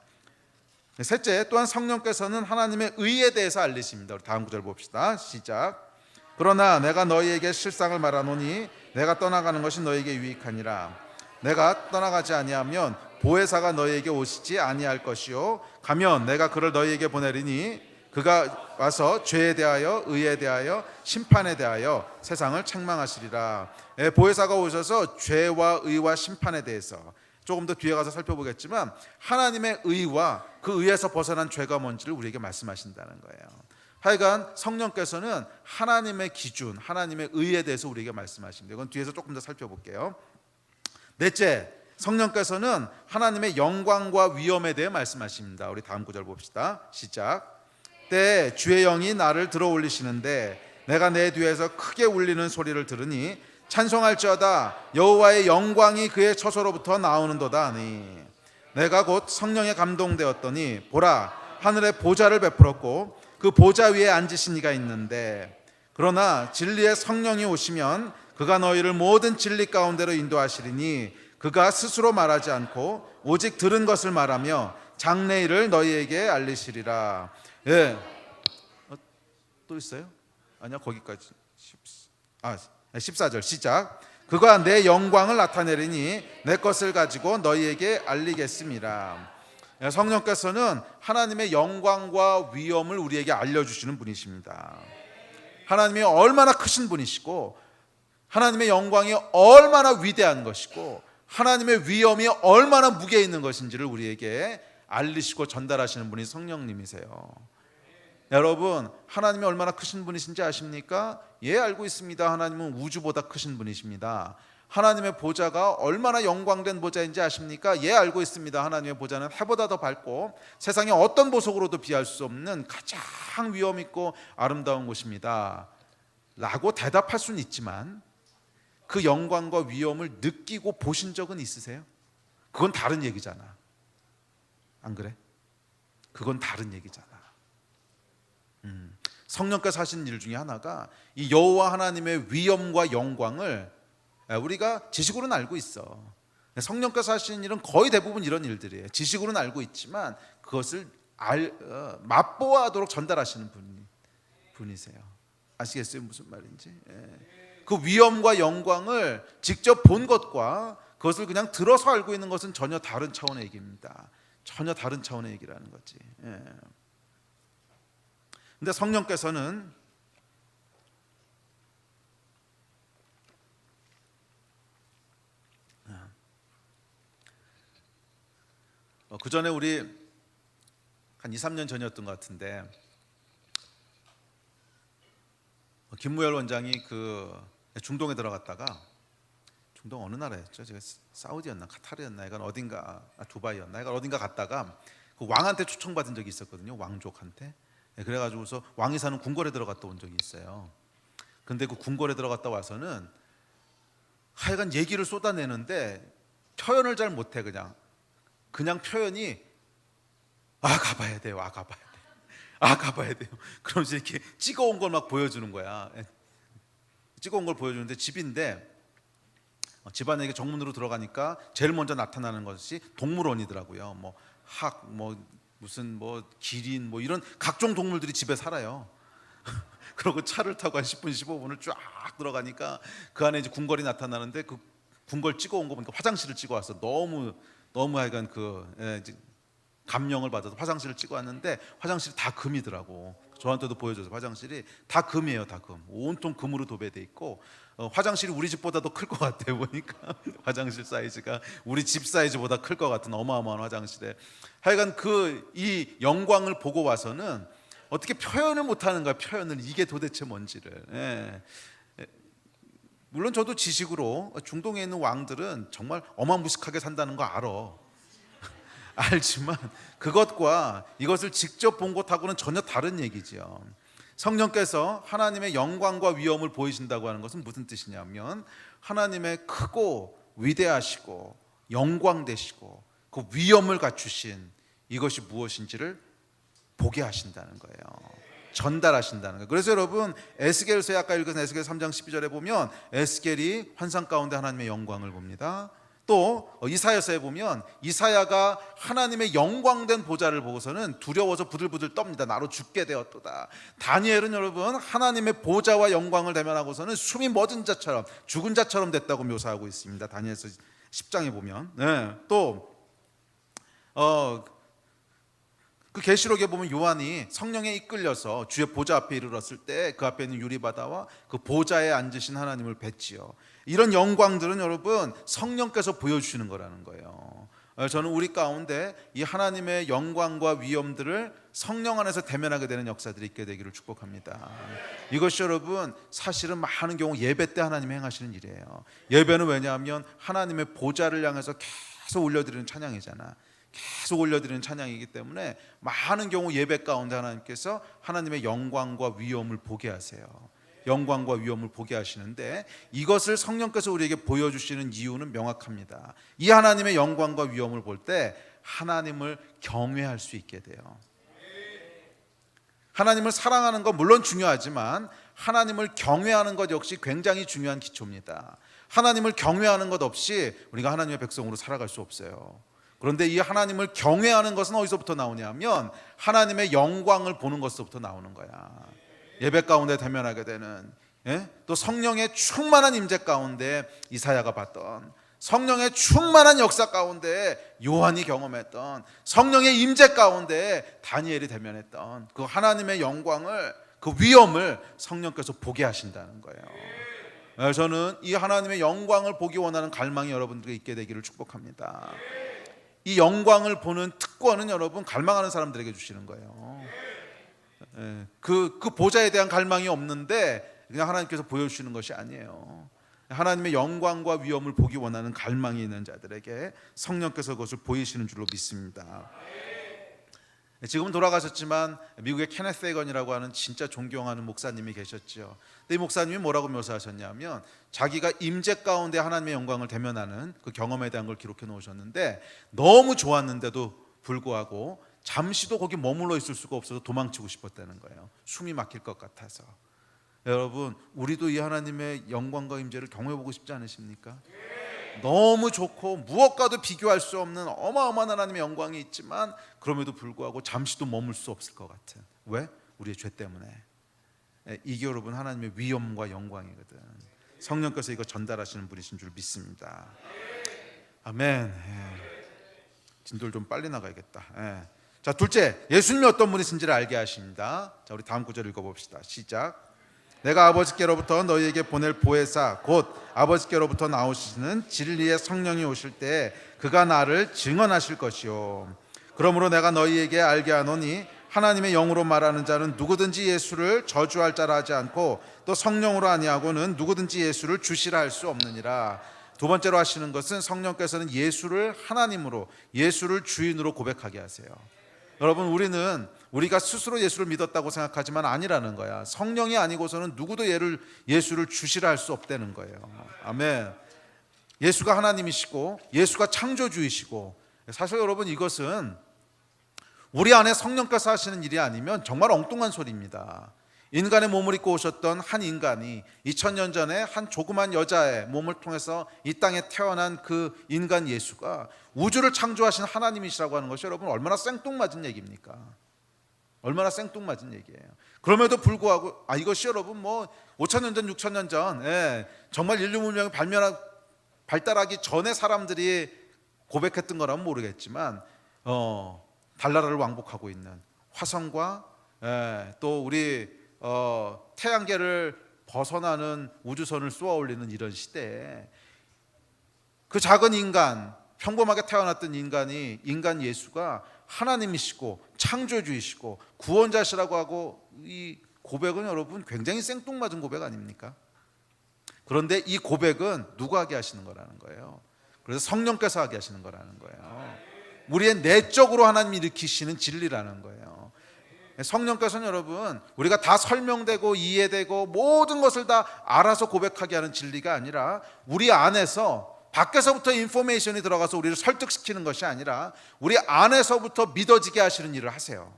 셋째, 또한 성령께서는 하나님의 의에 대해서 알리십니다. 우리 다음 구절 봅시다. 시작. 그러나 내가 너희에게 실상을 말하노니 내가 떠나가는 것이 너희에게 유익하니라. 내가 떠나가지 아니하면 보혜사가 너희에게 오시지 아니할 것이요 가면 내가 그를 너희에게 보내리니 그가 와서 죄에 대하여 의에 대하여 심판에 대하여 세상을 책망하시리라. 보혜사가 오셔서 죄와 의와 심판에 대해서 조금 더 뒤에 가서 살펴보겠지만 하나님의 의와 그 의에서 벗어난 죄가 뭔지를 우리에게 말씀하신다는 거예요. 하여간 성령께서는 하나님의 기준, 하나님의 의에 대해서 우리에게 말씀하십니다. 이건 뒤에서 조금 더 살펴볼게요. 넷째, 성령께서는 하나님의 영광과 위엄에 대해 말씀하십니다. 우리 다음 구절 봅시다. 시작. 때 주의 영이 나를 들어 올리시는데 내가 내 뒤에서 크게 울리는 소리를 들으니 찬송할지어다 여호와의 영광이 그의 처소로부터 나오는도다 하니 내가 곧 성령에 감동되었더니 보라 하늘에 보좌를 베풀었고 그 보좌 위에 앉으신 이가 있는데 그러나 진리의 성령이 오시면 그가 너희를 모든 진리 가운데로 인도하시리니 그가 스스로 말하지 않고 오직 들은 것을 말하며 장래일을 너희에게 알리시리라. 또 있어요? 아니야 거기까지. 14절 시작. 그가 내 영광을 나타내리니 내 것을 가지고 너희에게 알리겠습니다. 성령께서는 하나님의 영광과 위엄을 우리에게 알려주시는 분이십니다. 하나님이 얼마나 크신 분이시고 하나님의 영광이 얼마나 위대한 것이고 하나님의 위엄이 얼마나 무게 있는 것인지를 우리에게 알리시고 전달하시는 분이 성령님이세요. 여러분 하나님이 얼마나 크신 분이신지 아십니까? 예, 알고 있습니다. 하나님은 우주보다 크신 분이십니다. 하나님의 보좌가 얼마나 영광된 보좌인지 아십니까? 예, 알고 있습니다. 하나님의 보좌는 해보다 더 밝고 세상의 어떤 보석으로도 비할 수 없는 가장 위엄 있고 아름다운 곳입니다 라고 대답할 수는 있지만 그 영광과 위엄을 느끼고 보신 적은 있으세요? 그건 다른 얘기잖아. 안 그래? 그건 다른 얘기잖아. 성령께서 하신 일 중에 하나가 이 여호와 하나님의 위엄과 영광을 우리가 지식으로는 알고 있어. 성령께서 하시는 일은 거의 대부분 이런 일들이에요. 지식으로는 알고 있지만 그것을 맛보아하도록 전달하시는 분이세요. 아시겠어요? 무슨 말인지? 그 위엄과 영광을 직접 본 것과 그것을 그냥 들어서 알고 있는 것은 전혀 다른 차원의 얘기입니다. 전혀 다른 차원의 얘기라는 거지. 근데 성령께서는 그 전에 우리 한 2, 3년 전이었던 것 같은데 김무열 원장이 그 중동에 들어갔다가, 중동 어느 나라였죠? 제가 사우디였나 카타르였나 이건 어딘가, 두바이였나 이건 어딘가 갔다가 그 왕한테 초청받은 적이 있었거든요. 왕족한테. 그래가지고서 왕이 사는 궁궐에 들어갔다 온 적이 있어요. 근데 그 궁궐에 들어갔다 와서는 하여간 얘기를 쏟아내는데 표현을 잘 못해. 그냥 표현이 가봐야 돼요. 가봐야 돼요. 가봐야 돼요. 그러면서 이렇게 찍어온 걸 막 보여주는 거야. 찍어온 걸 보여주는데 집인데 집안에 정문으로 들어가니까 제일 먼저 나타나는 것이 동물원이더라고요. 뭐 무슨 기린 이런 각종 동물들이 집에 살아요. 그리고 차를 타고 한 10분 15분을 쫙 들어가니까 그 안에 이제 궁궐이 나타나는데 그 궁궐 찍어온 거 보니까 화장실을 찍어왔어. 너무 하여간 이제 감명을 받아서 화장실을 찍어왔는데 화장실이 다 금이더라고. 저한테도 보여줘서 화장실이 다 금이에요. 다 금. 온통 금으로 도배돼 있고 화장실이 우리 집보다도 클 것 같아요. 보니까 화장실 사이즈가 우리 집 사이즈보다 클 것 같은 어마어마한 화장실에 하여간 이 영광을 보고 와서는 어떻게 표현을 못하는 거야. 표현을 이게 도대체 뭔지를. 물론 저도 지식으로 중동에 있는 왕들은 정말 어마무시하게 산다는 거 알지만 그것과 이것을 직접 본 것하고는 전혀 다른 얘기지요. 성령께서 하나님의 영광과 위엄을 보이신다고 하는 것은 무슨 뜻이냐면 하나님의 크고 위대하시고 영광되시고 그 위엄을 갖추신 이것이 무엇인지를 보게 하신다는 거예요. 전달하신다는 거예요. 그래서 여러분 에스겔서에 아까 읽은 에스겔 3장 12절에 보면 에스겔이 환상 가운데 하나님의 영광을 봅니다. 또 이사야서에 보면 이사야가 하나님의 영광된 보좌를 보고서는 두려워서 부들부들 떱니다. 나로 죽게 되었도다. 다니엘은 여러분 하나님의 보좌와 영광을 대면하고서는 숨이 멎은 자처럼 죽은 자처럼 됐다고 묘사하고 있습니다. 다니엘서 10장에 보면. 또 그 계시록에 보면 요한이 성령에 이끌려서 주의 보좌 앞에 이르렀을 때 그 앞에 있는 유리바다와 그 보좌에 앉으신 하나님을 뵀지요. 이런 영광들은 여러분 성령께서 보여주시는 거라는 거예요. 저는 우리 가운데 이 하나님의 영광과 위엄들을 성령 안에서 대면하게 되는 역사들이 있게 되기를 축복합니다. 이것이 여러분 사실은 많은 경우 예배 때 하나님이 행하시는 일이에요. 예배는 왜냐하면 하나님의 보좌를 향해서 계속 올려드리는 찬양이잖아. 계속 올려드리는 찬양이기 때문에 많은 경우 예배 가운데 하나님께서 하나님의 영광과 위엄을 보게 하세요. 영광과 위엄을 보게 하시는데 이것을 성령께서 우리에게 보여주시는 이유는 명확합니다. 이 하나님의 영광과 위엄을 볼 때 하나님을 경외할 수 있게 돼요. 하나님을 사랑하는 것 물론 중요하지만 하나님을 경외하는 것 역시 굉장히 중요한 기초입니다. 하나님을 경외하는 것 없이 우리가 하나님의 백성으로 살아갈 수 없어요. 그런데 이 하나님을 경외하는 것은 어디서부터 나오냐면 하나님의 영광을 보는 것부터 나오는 거야. 예배 가운데 대면하게 되는 또 성령의 충만한 임재 가운데 이사야가 봤던 성령의 충만한 역사 가운데 요한이 경험했던 성령의 임재 가운데 다니엘이 대면했던 그 하나님의 영광을 그 위엄을 성령께서 보게 하신다는 거예요. 저는 이 하나님의 영광을 보기 원하는 갈망이 여러분들에게 있게 되기를 축복합니다. 이 영광을 보는 특권은 여러분 갈망하는 사람들에게 주시는 거예요. 그 보좌에 대한 갈망이 없는데 그냥 하나님께서 보여주시는 것이 아니에요. 하나님의 영광과 위엄을 보기 원하는 갈망이 있는 자들에게 성령께서 그것을 보이시는 줄로 믿습니다. 지금은 돌아가셨지만 미국의 케네스 헤건이라고 하는 진짜 존경하는 목사님이 계셨죠. 근데 이 목사님이 뭐라고 묘사하셨냐면 자기가 임재 가운데 하나님의 영광을 대면하는 그 경험에 대한 걸 기록해 놓으셨는데 너무 좋았는데도 불구하고 잠시도 거기 머물러 있을 수가 없어서 도망치고 싶었다는 거예요. 숨이 막힐 것 같아서. 여러분 우리도 이 하나님의 영광과 임재를 경험해보고 싶지 않으십니까? 너무 좋고 무엇과도 비교할 수 없는 어마어마한 하나님의 영광이 있지만 그럼에도 불구하고 잠시도 머물 수 없을 것 같은. 왜? 우리의 죄 때문에. 이게 여러분 하나님의 위엄과 영광이거든. 성령께서 이거 전달하시는 분이신 줄 믿습니다. 아멘. 진도를 좀 빨리 나가야겠다. 자, 둘째, 예수님이 어떤 분이신지를 알게 하십니다. 자, 우리 다음 구절 읽어봅시다. 시작. 내가 아버지께로부터 너희에게 보낼 보혜사 곧 아버지께로부터 나오시는 진리의 성령이 오실 때 그가 나를 증언하실 것이요 그러므로 내가 너희에게 알게 하노니 하나님의 영으로 말하는 자는 누구든지 예수를 저주할 자라 하지 않고 또 성령으로 아니하고는 누구든지 예수를 주시라 할 수 없느니라. 두 번째로 하시는 것은 성령께서는 예수를 하나님으로, 예수를 주인으로 고백하게 하세요. 여러분, 우리가 스스로 예수를 믿었다고 생각하지만 아니라는 거야. 성령이 아니고서는 누구도 예수를 주시라 할 수 없다는 거예요. 아멘. 예수가 하나님이시고 예수가 창조주이시고, 사실 여러분 이것은 우리 안에 성령께서 하시는 일이 아니면 정말 엉뚱한 소리입니다. 인간의 몸을 입고 오셨던 한 인간이 2000년 전에 한 조그만 여자의 몸을 통해서 이 땅에 태어난 그 인간 예수가 우주를 창조하신 하나님이시라고 하는 것이 여러분 얼마나 생뚱맞은 얘기입니까? 얼마나 생뚱맞은 얘기예요. 그럼에도 불구하고 이것이 여러분 5000년 전 6000년 전 정말 인류 문명이 발달하기 전에 사람들이 고백했던 거라면 모르겠지만 달나라를 왕복하고 있는 화성과 또 우리 태양계를 벗어나는 우주선을 쏘아 올리는 이런 시대에 그 작은 인간, 평범하게 태어났던 인간 예수가 하나님이시고 창조주이시고 구원자시라고 하고, 이 고백은 여러분 굉장히 생뚱맞은 고백 아닙니까? 그런데 이 고백은 누가 하게 하시는 거라는 거예요. 그래서 성령께서 하게 하시는 거라는 거예요. 우리의 내적으로 하나님이 일으키시는 진리라는 거예요. 성령께서는 여러분 우리가 다 설명되고 이해되고 모든 것을 다 알아서 고백하게 하는 진리가 아니라 우리 안에서, 밖에서부터 인포메이션이 들어가서 우리를 설득시키는 것이 아니라 우리 안에서부터 믿어지게 하시는 일을 하세요.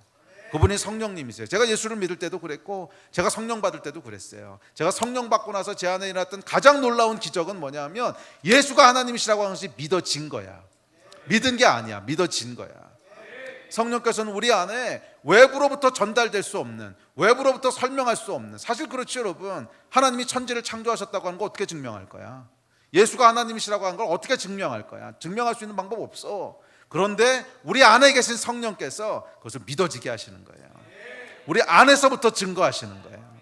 그분이 성령님이세요. 제가 예수를 믿을 때도 그랬고 제가 성령 받을 때도 그랬어요. 제가 성령 받고 나서 제 안에 일어났던 가장 놀라운 기적은 뭐냐면 예수가 하나님이시라고 하는 것이 믿어진 거야. 믿은 게 아니야. 믿어진 거야. 성령께서는 우리 안에 외부로부터 전달될 수 없는, 외부로부터 설명할 수 없는, 사실 그렇지 여러분, 하나님이 천지를 창조하셨다고 하는 거 어떻게 증명할 거야? 예수가 하나님이시라고 하는 걸 어떻게 증명할 거야? 증명할 수 있는 방법 없어. 그런데 우리 안에 계신 성령께서 그것을 믿어지게 하시는 거예요. 우리 안에서부터 증거하시는 거예요.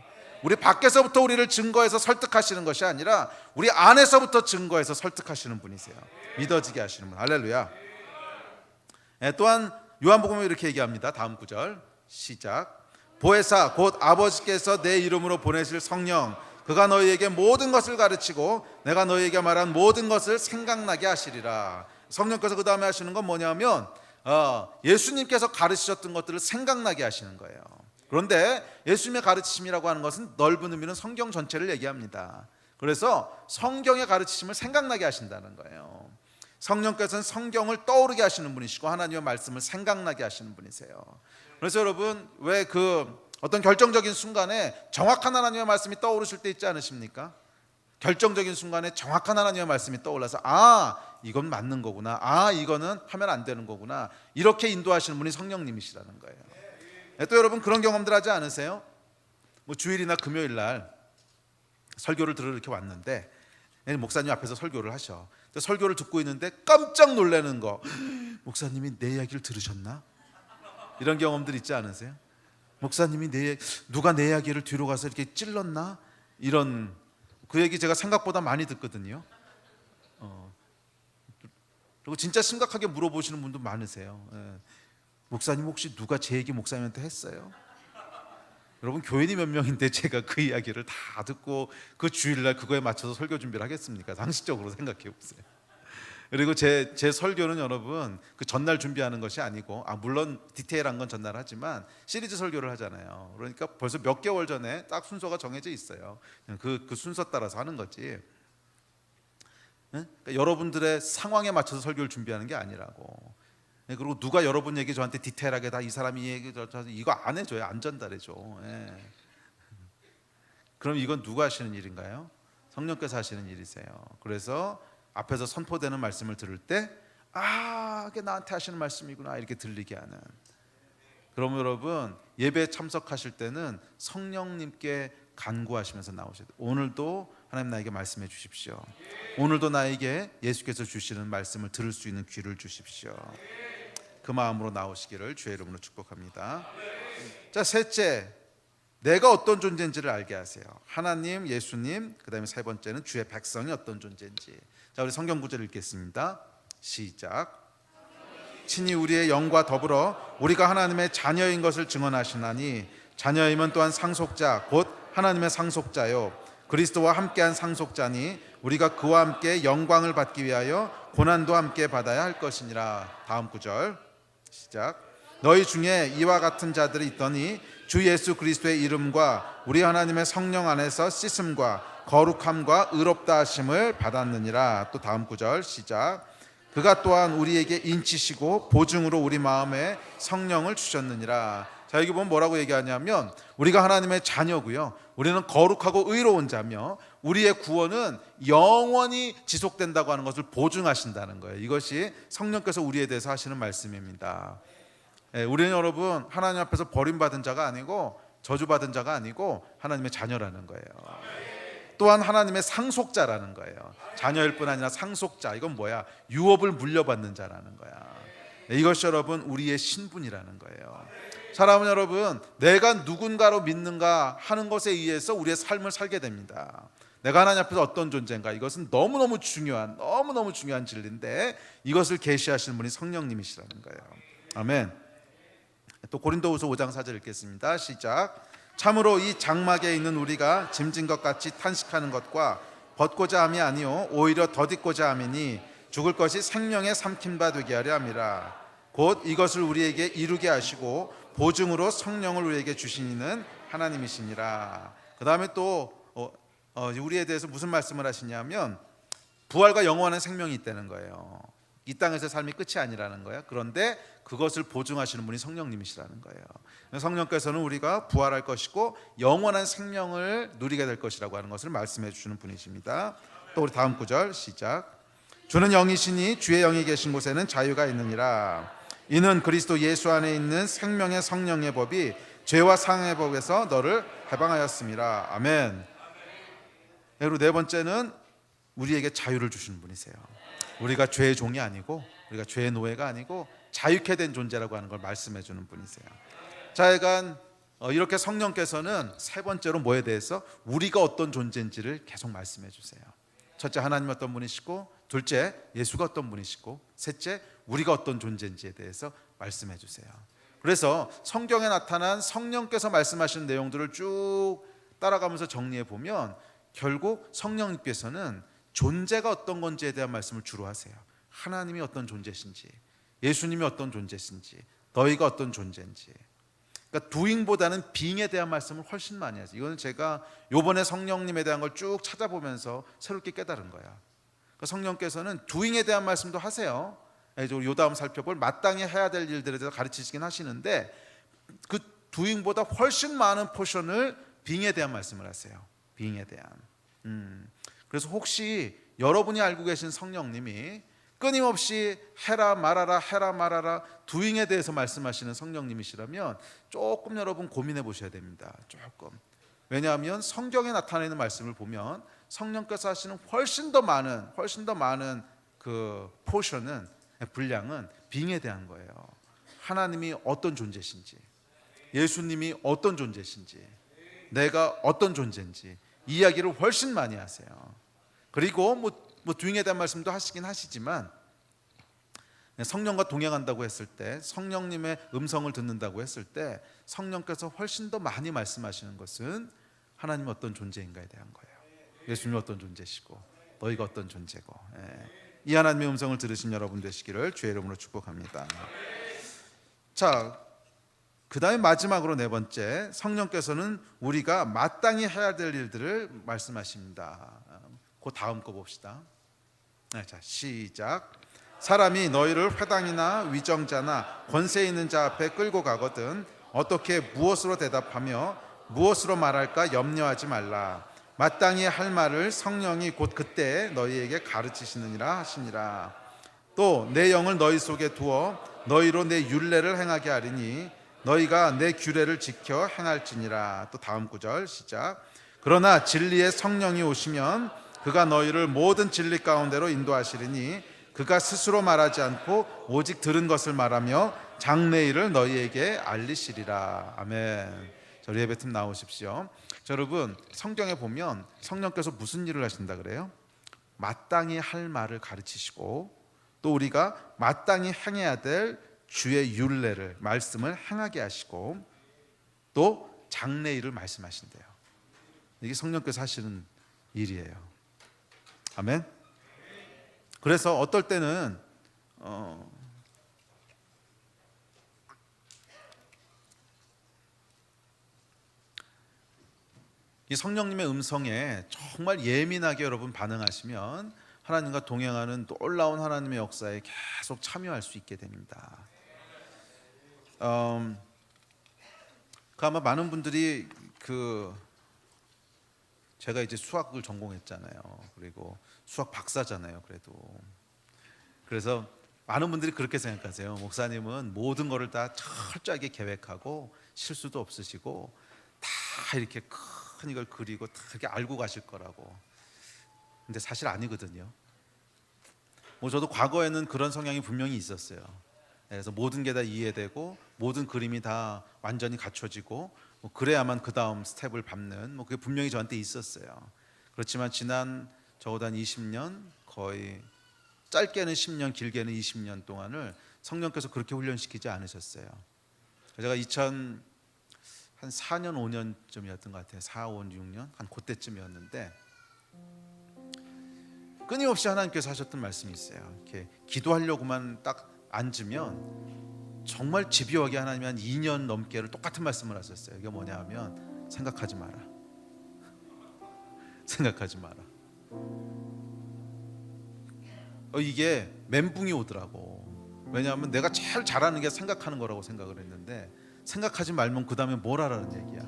우리 밖에서부터 우리를 증거해서 설득하시는 것이 아니라 우리 안에서부터 증거해서 설득하시는 분이세요. 믿어지게 하시는 분. 할렐루야. 또한 요한복음에 이렇게 얘기합니다. 다음 구절 시작. 보혜사 곧 아버지께서 내 이름으로 보내실 성령 그가 너희에게 모든 것을 가르치고 내가 너희에게 말한 모든 것을 생각나게 하시리라. 성령께서 그 다음에 하시는 건 뭐냐면 예수님께서 가르치셨던 것들을 생각나게 하시는 거예요. 그런데 예수님의 가르치심이라고 하는 것은 넓은 의미는 성경 전체를 얘기합니다. 그래서 성경의 가르치심을 생각나게 하신다는 거예요. 성령께서는 성경을 떠오르게 하시는 분이시고 하나님의 말씀을 생각나게 하시는 분이세요. 그래서 여러분 왜 어떤 결정적인 순간에 정확한 하나님의 말씀이 떠오르실 때 있지 않으십니까? 결정적인 순간에 정확한 하나님의 말씀이 떠올라서 이건 맞는 거구나, 이거는 하면 안 되는 거구나, 이렇게 인도하시는 분이 성령님이시라는 거예요. 또 여러분 그런 경험들 하지 않으세요? 주일이나 금요일 날 설교를 들으러 이렇게 왔는데 목사님 앞에서 설교를 하셔. 설교를 듣고 있는데 깜짝 놀라는 거, 목사님이 내 이야기를 들으셨나? 이런 경험들 있지 않으세요? 목사님이 누가 내 이야기를 뒤로 가서 이렇게 찔렀나? 이런 그 얘기 제가 생각보다 많이 듣거든요. 그리고 진짜 심각하게 물어보시는 분도 많으세요. 목사님 혹시 누가 제 얘기 목사님한테 했어요? 여러분 교인이 몇 명인데 제가 그 이야기를 다 듣고 그 주일날 그거에 맞춰서 설교 준비를 하겠습니까? 상식적으로 생각해 보세요. 그리고 제 설교는 여러분 그 전날 준비하는 것이 아니고 물론 디테일한 건 전날 하지만 시리즈 설교를 하잖아요. 그러니까 벌써 몇 개월 전에 딱 순서가 정해져 있어요. 그 순서 따라서 하는 거지. 그러니까 여러분들의 상황에 맞춰서 설교를 준비하는 게 아니라고. 그리고 누가 여러분 얘기 저한테 디테일하게 다 이 사람이 얘기 이거 안 해줘요. 안 전달해줘. 그럼 이건 누가 하시는 일인가요? 성령께서 하시는 일이세요. 그래서 앞에서 선포되는 말씀을 들을 때 이게 나한테 하시는 말씀이구나 이렇게 들리게 하는. 그럼 여러분 예배에 참석하실 때는 성령님께 간구하시면서 나오셔야 돼요. 오늘도 하나님 나에게 말씀해 주십시오. 오늘도 나에게 예수께서 주시는 말씀을 들을 수 있는 귀를 주십시오. 그 마음으로 나오시기를 주의 이름으로 축복합니다. 자, 셋째, 내가 어떤 존재인지를 알게 하세요. 하나님, 예수님, 그 다음에 세 번째는 주의 백성이 어떤 존재인지. 자, 우리 성경 구절 읽겠습니다. 시작. 친히 우리의 영과 더불어 우리가 하나님의 자녀인 것을 증언하시나니 자녀임은 또한 상속자 곧 하나님의 상속자요 그리스도와 함께한 상속자니 우리가 그와 함께 영광을 받기 위하여 고난도 함께 받아야 할 것이니라. 다음 구절 시작. 너희 중에 이와 같은 자들이 있더니 주 예수 그리스도의 이름과 우리 하나님의 성령 안에서 씻음과 거룩함과 의롭다 하심을 받았느니라. 또 다음 구절 시작. 그가 또한 우리에게 인치시고 보증으로 우리 마음에 성령을 주셨느니라. 자, 여기 보면 뭐라고 얘기하냐면 우리가 하나님의 자녀고요, 우리는 거룩하고 의로운 자며 우리의 구원은 영원히 지속된다고 하는 것을 보증하신다는 거예요. 이것이 성령께서 우리에 대해서 하시는 말씀입니다. 우리는 여러분 하나님 앞에서 버림받은 자가 아니고 저주받은 자가 아니고 하나님의 자녀라는 거예요. 또한 하나님의 상속자라는 거예요. 자녀일 뿐 아니라 상속자. 이건 뭐야? 유업을 물려받는 자라는 거야. 이것이 여러분 우리의 신분이라는 거예요. 사람은 여러분 내가 누군가로 믿는가 하는 것에 의해서 우리의 삶을 살게 됩니다. 내가 하나님 앞에서 어떤 존재인가, 이것은 너무너무 중요한 진리인데 이것을 계시하시는 분이 성령님이시라는 거예요. 아멘. 또 고린도후서 5장 4절 읽겠습니다. 시작. 참으로 이 장막에 있는 우리가 짐진 것 같이 탄식하는 것과 벗고자 함이 아니요 오히려 덧입고자 함이니 죽을 것이 생명에 삼킨 바 되게 하려 함이라. 곧 이것을 우리에게 이루게 하시고 보증으로 성령을 우리에게 주시는 하나님이시니라. 그 다음에 또 우리에 대해서 무슨 말씀을 하시냐면 부활과 영원한 생명이 있다는 거예요. 이 땅에서의 삶이 끝이 아니라는 거예요. 그런데 그것을 보증하시는 분이 성령님이시라는 거예요. 성령께서는 우리가 부활할 것이고 영원한 생명을 누리게 될 것이라고 하는 것을 말씀해 주시는 분이십니다. 또 우리 다음 구절 시작. 주는 영이시니 주의 영이 계신 곳에는 자유가 있느니라. 이는 그리스도 예수 안에 있는 생명의 성령의 법이 죄와 상의 법에서 너를 해방하였음이라. 아멘. 그리고 네 번째는 우리에게 자유를 주시는 분이세요. 우리가 죄의 종이 아니고 우리가 죄의 노예가 아니고 자유케 된 존재라고 하는 걸 말씀해 주는 분이세요. 자여간 이렇게 성령께서는 세 번째로 뭐에 대해서 우리가 어떤 존재인지를 계속 말씀해 주세요. 첫째, 하나님 어떤 분이시고, 둘째, 예수가 어떤 분이시고, 셋째, 우리가 어떤 존재인지에 대해서 말씀해 주세요. 그래서 성경에 나타난 성령께서 말씀하시는 내용들을 쭉 따라가면서 정리해 보면 결국 성령님께서는 존재가 어떤 건지에 대한 말씀을 주로 하세요. 하나님이 어떤 존재신지, 예수님이 어떤 존재신지, 너희가 어떤 존재인지. 그러니까 doing보다는 being에 대한 말씀을 훨씬 많이 하세요. 이거는 제가 요번에 성령님에 대한 걸 쭉 찾아보면서 새롭게 깨달은 거야. 그러니까 성령께서는 doing에 대한 말씀도 하세요. 요 다음 살펴볼 마땅히 해야 될 일들에 대해서 가르치시긴 하시는데 그 doing보다 훨씬 많은 포션을 being에 대한 말씀을 하세요. being에 대한. 그래서 혹시 여러분이 알고 계신 성령님이 끊임없이 해라 말아라 doing에 대해서 말씀하시는 성령님이시라면 조금 여러분 고민해 보셔야 됩니다. 조금. 왜냐하면 성경에 나타내는 말씀을 보면 성령께서 하시는 훨씬 더 많은 그 포션은, 분량은 being에 대한 거예요. 하나님이 어떤 존재신지, 예수님이 어떤 존재신지, 내가 어떤 존재인지 이 이야기를 훨씬 많이 하세요. 그리고 뭐 doing에 대한 말씀도 하시긴 하시지만 성령과 동행한다고 했을 때, 성령님의 음성을 듣는다고 했을 때 성령께서 훨씬 더 많이 말씀하시는 것은 하나님이 어떤 존재인가에 대한 거예요. 예수님이 어떤 존재시고 너희가 어떤 존재고. 이 하나님의 음성을 들으신 여러분 되시기를 주의 이름으로 축복합니다. 자, 그 다음에 마지막으로 네 번째, 성령께서는 우리가 마땅히 해야 될 일들을 말씀하십니다. 그 다음 거 봅시다. 자, 시작. 사람이 너희를 회당이나 위정자나 권세 있는 자 앞에 끌고 가거든 어떻게 무엇으로 대답하며 무엇으로 말할까 염려하지 말라. 마땅히 할 말을 성령이 곧 그때 너희에게 가르치시느니라 하시니라. 또 내 영을 너희 속에 두어 너희로 내 율례를 행하게 하리니 너희가 내 규례를 지켜 행할지니라. 또 다음 구절 시작. 그러나 진리의 성령이 오시면 그가 너희를 모든 진리 가운데로 인도하시리니 그가 스스로 말하지 않고 오직 들은 것을 말하며 장래일을 너희에게 알리시리라. 아멘. 자, 우리 예배팀 나오십시오. 자, 여러분 성경에 보면 성령께서 무슨 일을 하신다 그래요? 마땅히 할 말을 가르치시고 또 우리가 마땅히 행해야 될 주의 율례를 말씀을 행하게 하시고 또 장래일을 말씀하신대요. 이게 성령께서 하시는 일이에요. 아멘. 그래서 어떨 때는 이 성령님의 음성에 정말 예민하게 여러분 반응하시면 하나님과 동행하는 놀라운 하나님의 역사에 계속 참여할 수 있게 됩니다. 아마 많은 분들이 제가 이제 수학을 전공했잖아요. 그리고 수학 박사잖아요. 그래서 많은 분들이 그렇게 생각하세요. 목사님은 모든 거를 다 철저하게 계획하고 실수도 없으시고 다 이렇게 큰 이걸 그리고 다 이렇게 알고 가실 거라고. 근데 사실 아니거든요. 저도 과거에는 그런 성향이 분명히 있었어요. 그래서 모든 게 다 이해되고 모든 그림이 다 완전히 갖춰지고 그래야만 그 다음 스텝을 밟는 그게 분명히 저한테 있었어요. 그렇지만 지난 적어도 한 20년, 거의 짧게는 10년, 길게는 20년 동안을 성령께서 그렇게 훈련시키지 않으셨어요. 제가 한 4년, 5년쯤이었던 것 같아요. 4, 5, 6년 한 그때쯤이었는데 끊임없이 하나님께서 하셨던 말씀이 있어요. 이렇게 기도하려고만 딱 앉으면 정말 집요하게 하나님이 한 2년 넘게를 똑같은 말씀을 하셨어요. 이게 뭐냐 하면 생각하지 마라. 생각하지 마라. 이게 멘붕이 오더라고. 왜냐하면 내가 제일 잘하는 게 생각하는 거라고 생각을 했는데 생각하지 말면 그 다음에 뭘 하라는 얘기야.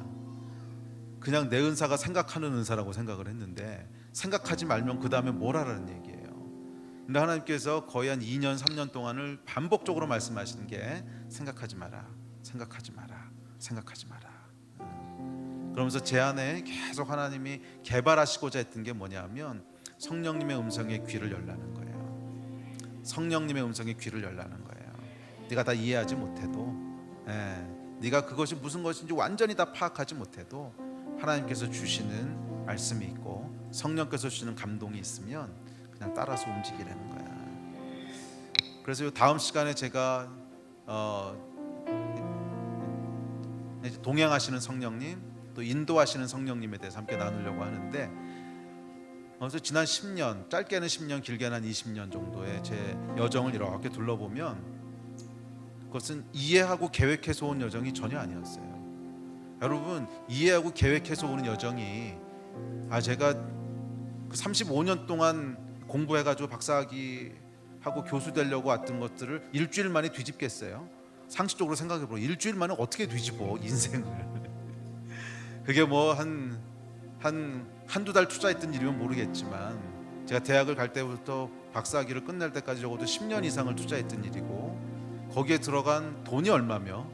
그냥 내 은사가 생각하는 은사라고 생각을 했는데 생각하지 말면 그 다음에 뭘 하라는 얘기예요. 근데 하나님께서 거의 한 2년 3년 동안을 반복적으로 말씀하시는 게 생각하지 마라, 생각하지 마라, 생각하지 마라. 그러면서 제 안에 계속 하나님이 개발하시고자 했던 게 뭐냐면 성령님의 음성에 귀를 열라는 거예요. 성령님의 음성에 귀를 열라는 거예요. 네가 다 이해하지 못해도 네가 그것이 무슨 것인지 완전히 다 파악하지 못해도 하나님께서 주시는 말씀이 있고 성령께서 주시는 감동이 있으면 그냥 따라서 움직이라는 거야. 그래서 다음 시간에 제가 동행하시는 성령님 또 인도하시는 성령님에 대해서 함께 나누려고 하는데 그래서 지난 10년, 짧게는 10년, 길게는 한 20년 정도의 제 여정을 이렇게 둘러보면 그것은 이해하고 계획해서 온 여정이 전혀 아니었어요. 여러분, 이해하고 계획해서 오는 여정이 제가 35년 동안 공부해가지고 박사학위 하고 교수 되려고 왔던 것들을 일주일 만에 뒤집겠어요? 상식적으로 생각해보면 일주일 만에 어떻게 뒤집어 인생을. 그게 뭐 한두 달 투자했던 일이면 모르겠지만 제가 대학을 갈 때부터 박사학위를 끝낼 때까지 적어도 10년 이상을 투자했던 일이고 거기에 들어간 돈이 얼마며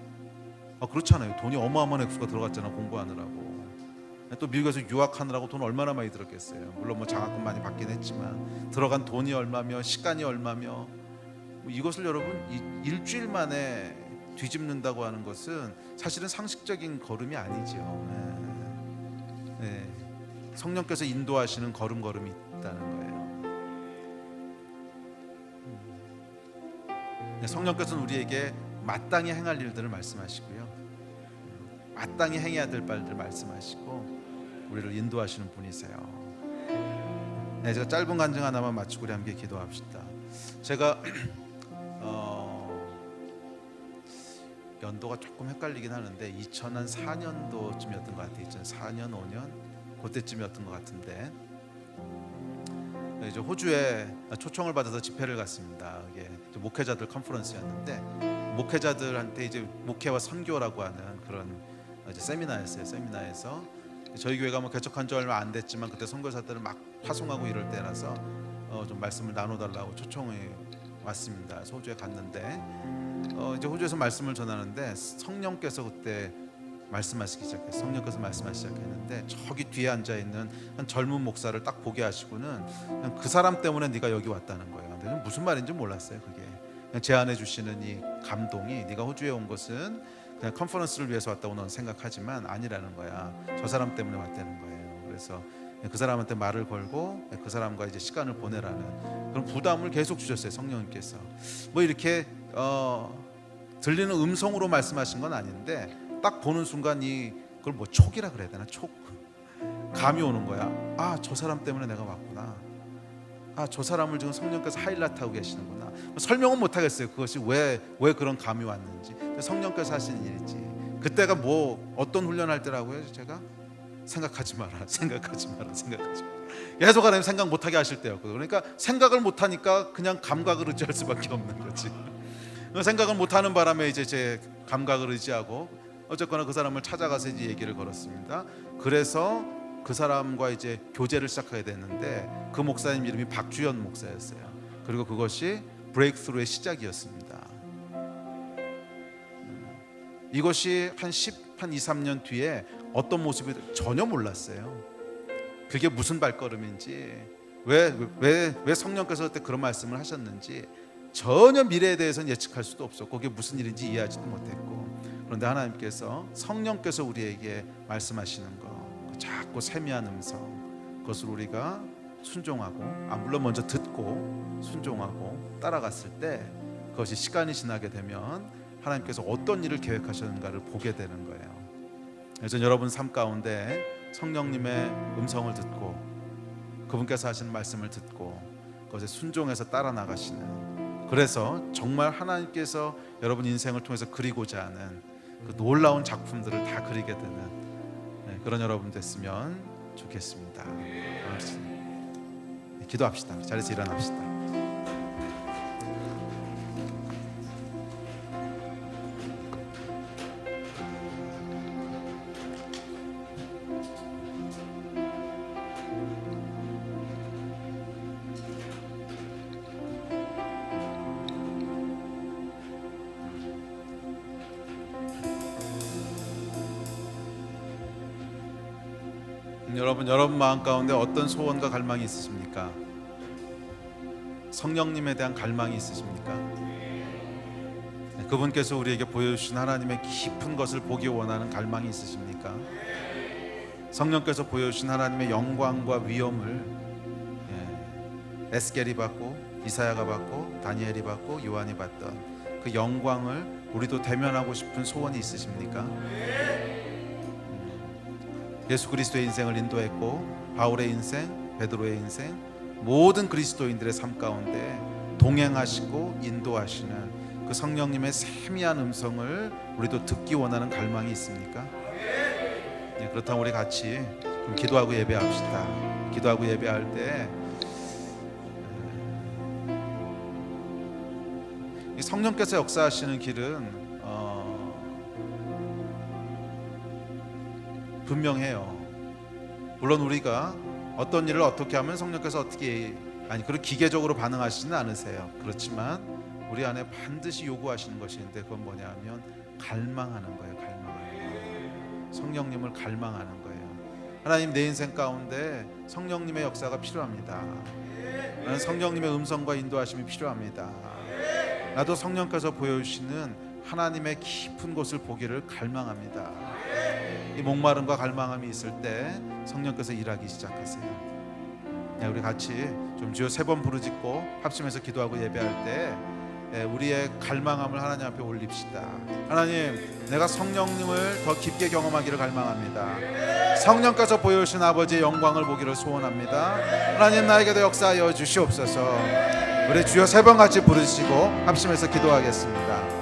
그렇잖아요. 돈이 어마어마한 액수가 들어갔잖아. 공부하느라고. 또 미국에서 유학하느라고 돈 얼마나 많이 들었겠어요. 물론 뭐 장학금 많이 받긴 했지만 들어간 돈이 얼마며 시간이 얼마며 이것을 여러분 일주일 만에 뒤집는다고 하는 것은 사실은 상식적인 걸음이 아니죠. 성령께서 인도하시는 걸음걸음이 있다는 거예요. 성령께서는 우리에게 마땅히 행할 일들을 말씀하시고요, 마땅히 행해야 될 바들을 말씀하시고 우리를 인도하시는 분이세요. 제가 짧은 간증 하나만 마치고 우리 함께 기도합시다. 제가 연도가 조금 헷갈리긴 하는데 2004년도쯤이었던 것 같아요. 2004년, 5년 그때쯤이었던 것 같은데 이제 호주에 초청을 받아서 집회를 갔습니다. 이게 목회자들 컨퍼런스였는데 목회자들한테 이제 목회와 선교라고 하는 그런 이제 세미나였어요. 세미나에서 저희 교회가 뭐 개척한 지 얼마 안 됐지만 그때 선교사들을 막 파송하고 이럴 때라서 좀 말씀을 나눠달라고 초청이 왔습니다. 그래서 호주에 갔는데 이제 호주에서 말씀을 전하는데 성령께서 그때 말씀하시기 시작했어요. 성령께서 말씀하시기 시작했는데 저기 뒤에 앉아 있는 한 젊은 목사를 딱 보게 하시고는 그냥 그 사람 때문에 네가 여기 왔다는 거예요. 근데 무슨 말인지 몰랐어요. 그게 제안해 주시는 이 감동이, 네가 호주에 온 것은 그냥 컨퍼런스를 위해서 왔다고 너는 생각하지만 아니라는 거야. 저 사람 때문에 왔다는 거예요. 그래서 그 사람한테 말을 걸고 그 사람과 이제 시간을 보내라는 그런 부담을 계속 주셨어요, 성령님께서. 뭐 이렇게 들리는 음성으로 말씀하신 건 아닌데 딱 보는 순간 그걸 뭐 촉이라 그래야 되나? 촉, 감이 오는 거야. 아, 저 사람 때문에 내가 왔구나. 아, 저 사람을 지금 성령께서 하이라이트하고 계시는구나. 설명은 못 하겠어요. 그것이 왜 그런 감이 왔는지. 성령께서 하시는 일이지. 그때가 뭐 어떤 훈련할 때라고요? 제가 생각하지 마라. 계속 하나님 생각 못하게 하실 때였거든요. 그러니까 생각을 못하니까 그냥 감각을 의지할 수밖에 없는 거지. 생각을 못하는 바람에 이제 제 감각을 의지하고 어쨌거나 그 사람을 찾아가서 이제 얘기를 걸었습니다. 그래서 그 사람과 이제 교제를 시작하게 됐는데 그 목사님 이름이 박주연 목사였어요. 그리고 그것이 브레이크스루의 시작이었습니다. 이것이 한 2, 3년 뒤에 어떤 모습이 전혀 몰랐어요. 그게 무슨 발걸음인지, 왜 성령께서 그때 그런 말씀을 하셨는지 전혀 미래에 대해서는 예측할 수도 없었고 그게 무슨 일인지 이해하지도 못했고, 그런데 하나님께서 성령께서 우리에게 말씀하시는 거, 작고 세미한 음성, 그것을 우리가 순종하고 물론 먼저 듣고 순종하고 따라갔을 때 그것이 시간이 지나게 되면 하나님께서 어떤 일을 계획하셨는가를 보게 되는 거예요. 그래서 여러분 삶 가운데 성령님의 음성을 듣고 그분께서 하시는 말씀을 듣고 그것에 순종해서 따라 나가시는, 그래서 정말 하나님께서 여러분 인생을 통해서 그리고자 하는 그 놀라운 작품들을 다 그리게 되는 그런 여러분 됐으면 좋겠습니다. 기도합시다. 자리에서 일어납시다. 여러분 마음 가운데 어떤 소원과 갈망이 있으십니까? 성령님에 대한 갈망이 있으십니까? 그분께서 우리에게 보여주신 하나님의 깊은 것을 보기 원하는 갈망이 있으십니까? 성령께서 보여주신 하나님의 영광과 위엄을 에스겔이 받고 이사야가 받고 다니엘이 받고 요한이 받던 그 영광을 우리도 대면하고 싶은 소원이 있으십니까? 예수 그리스도의 인생을 인도했고 바울의 인생, 베드로의 인생, 모든 그리스도인들의 삶 가운데 동행하시고 인도하시는 그 성령님의 세미한 음성을 우리도 듣기 원하는 갈망이 있습니까? 그렇다면 우리 같이 좀 기도하고 예배합시다. 기도하고 예배할 때 이 성령께서 역사하시는 길은 분명해요. 물론 우리가 어떤 일을 어떻게 하면 성령께서 그렇게 기계적으로 반응하시지는 않으세요. 그렇지만 우리 안에 반드시 요구하시는 것이 있는데 그건 뭐냐 하면 갈망하는 거예요. 성령님을 갈망하는 거예요. 하나님, 내 인생 가운데 성령님의 역사가 필요합니다. 나는 성령님의 음성과 인도하심이 필요합니다. 나도 성령께서 보여주시는 하나님의 깊은 곳을 보기를 갈망합니다. 이 목마름과 갈망함이 있을 때 성령께서 일하기 시작하세요. 우리 같이 좀 주여 3번 부르짖고 합심해서 기도하고 예배할 때 우리의 갈망함을 하나님 앞에 올립시다. 하나님, 내가 성령님을 더 깊게 경험하기를 갈망합니다. 성령께서 보여주신 아버지의 영광을 보기를 소원합니다. 하나님, 나에게도 역사하여 주시옵소서. 우리 주여 3번 같이 부르시고 합심해서 기도하겠습니다.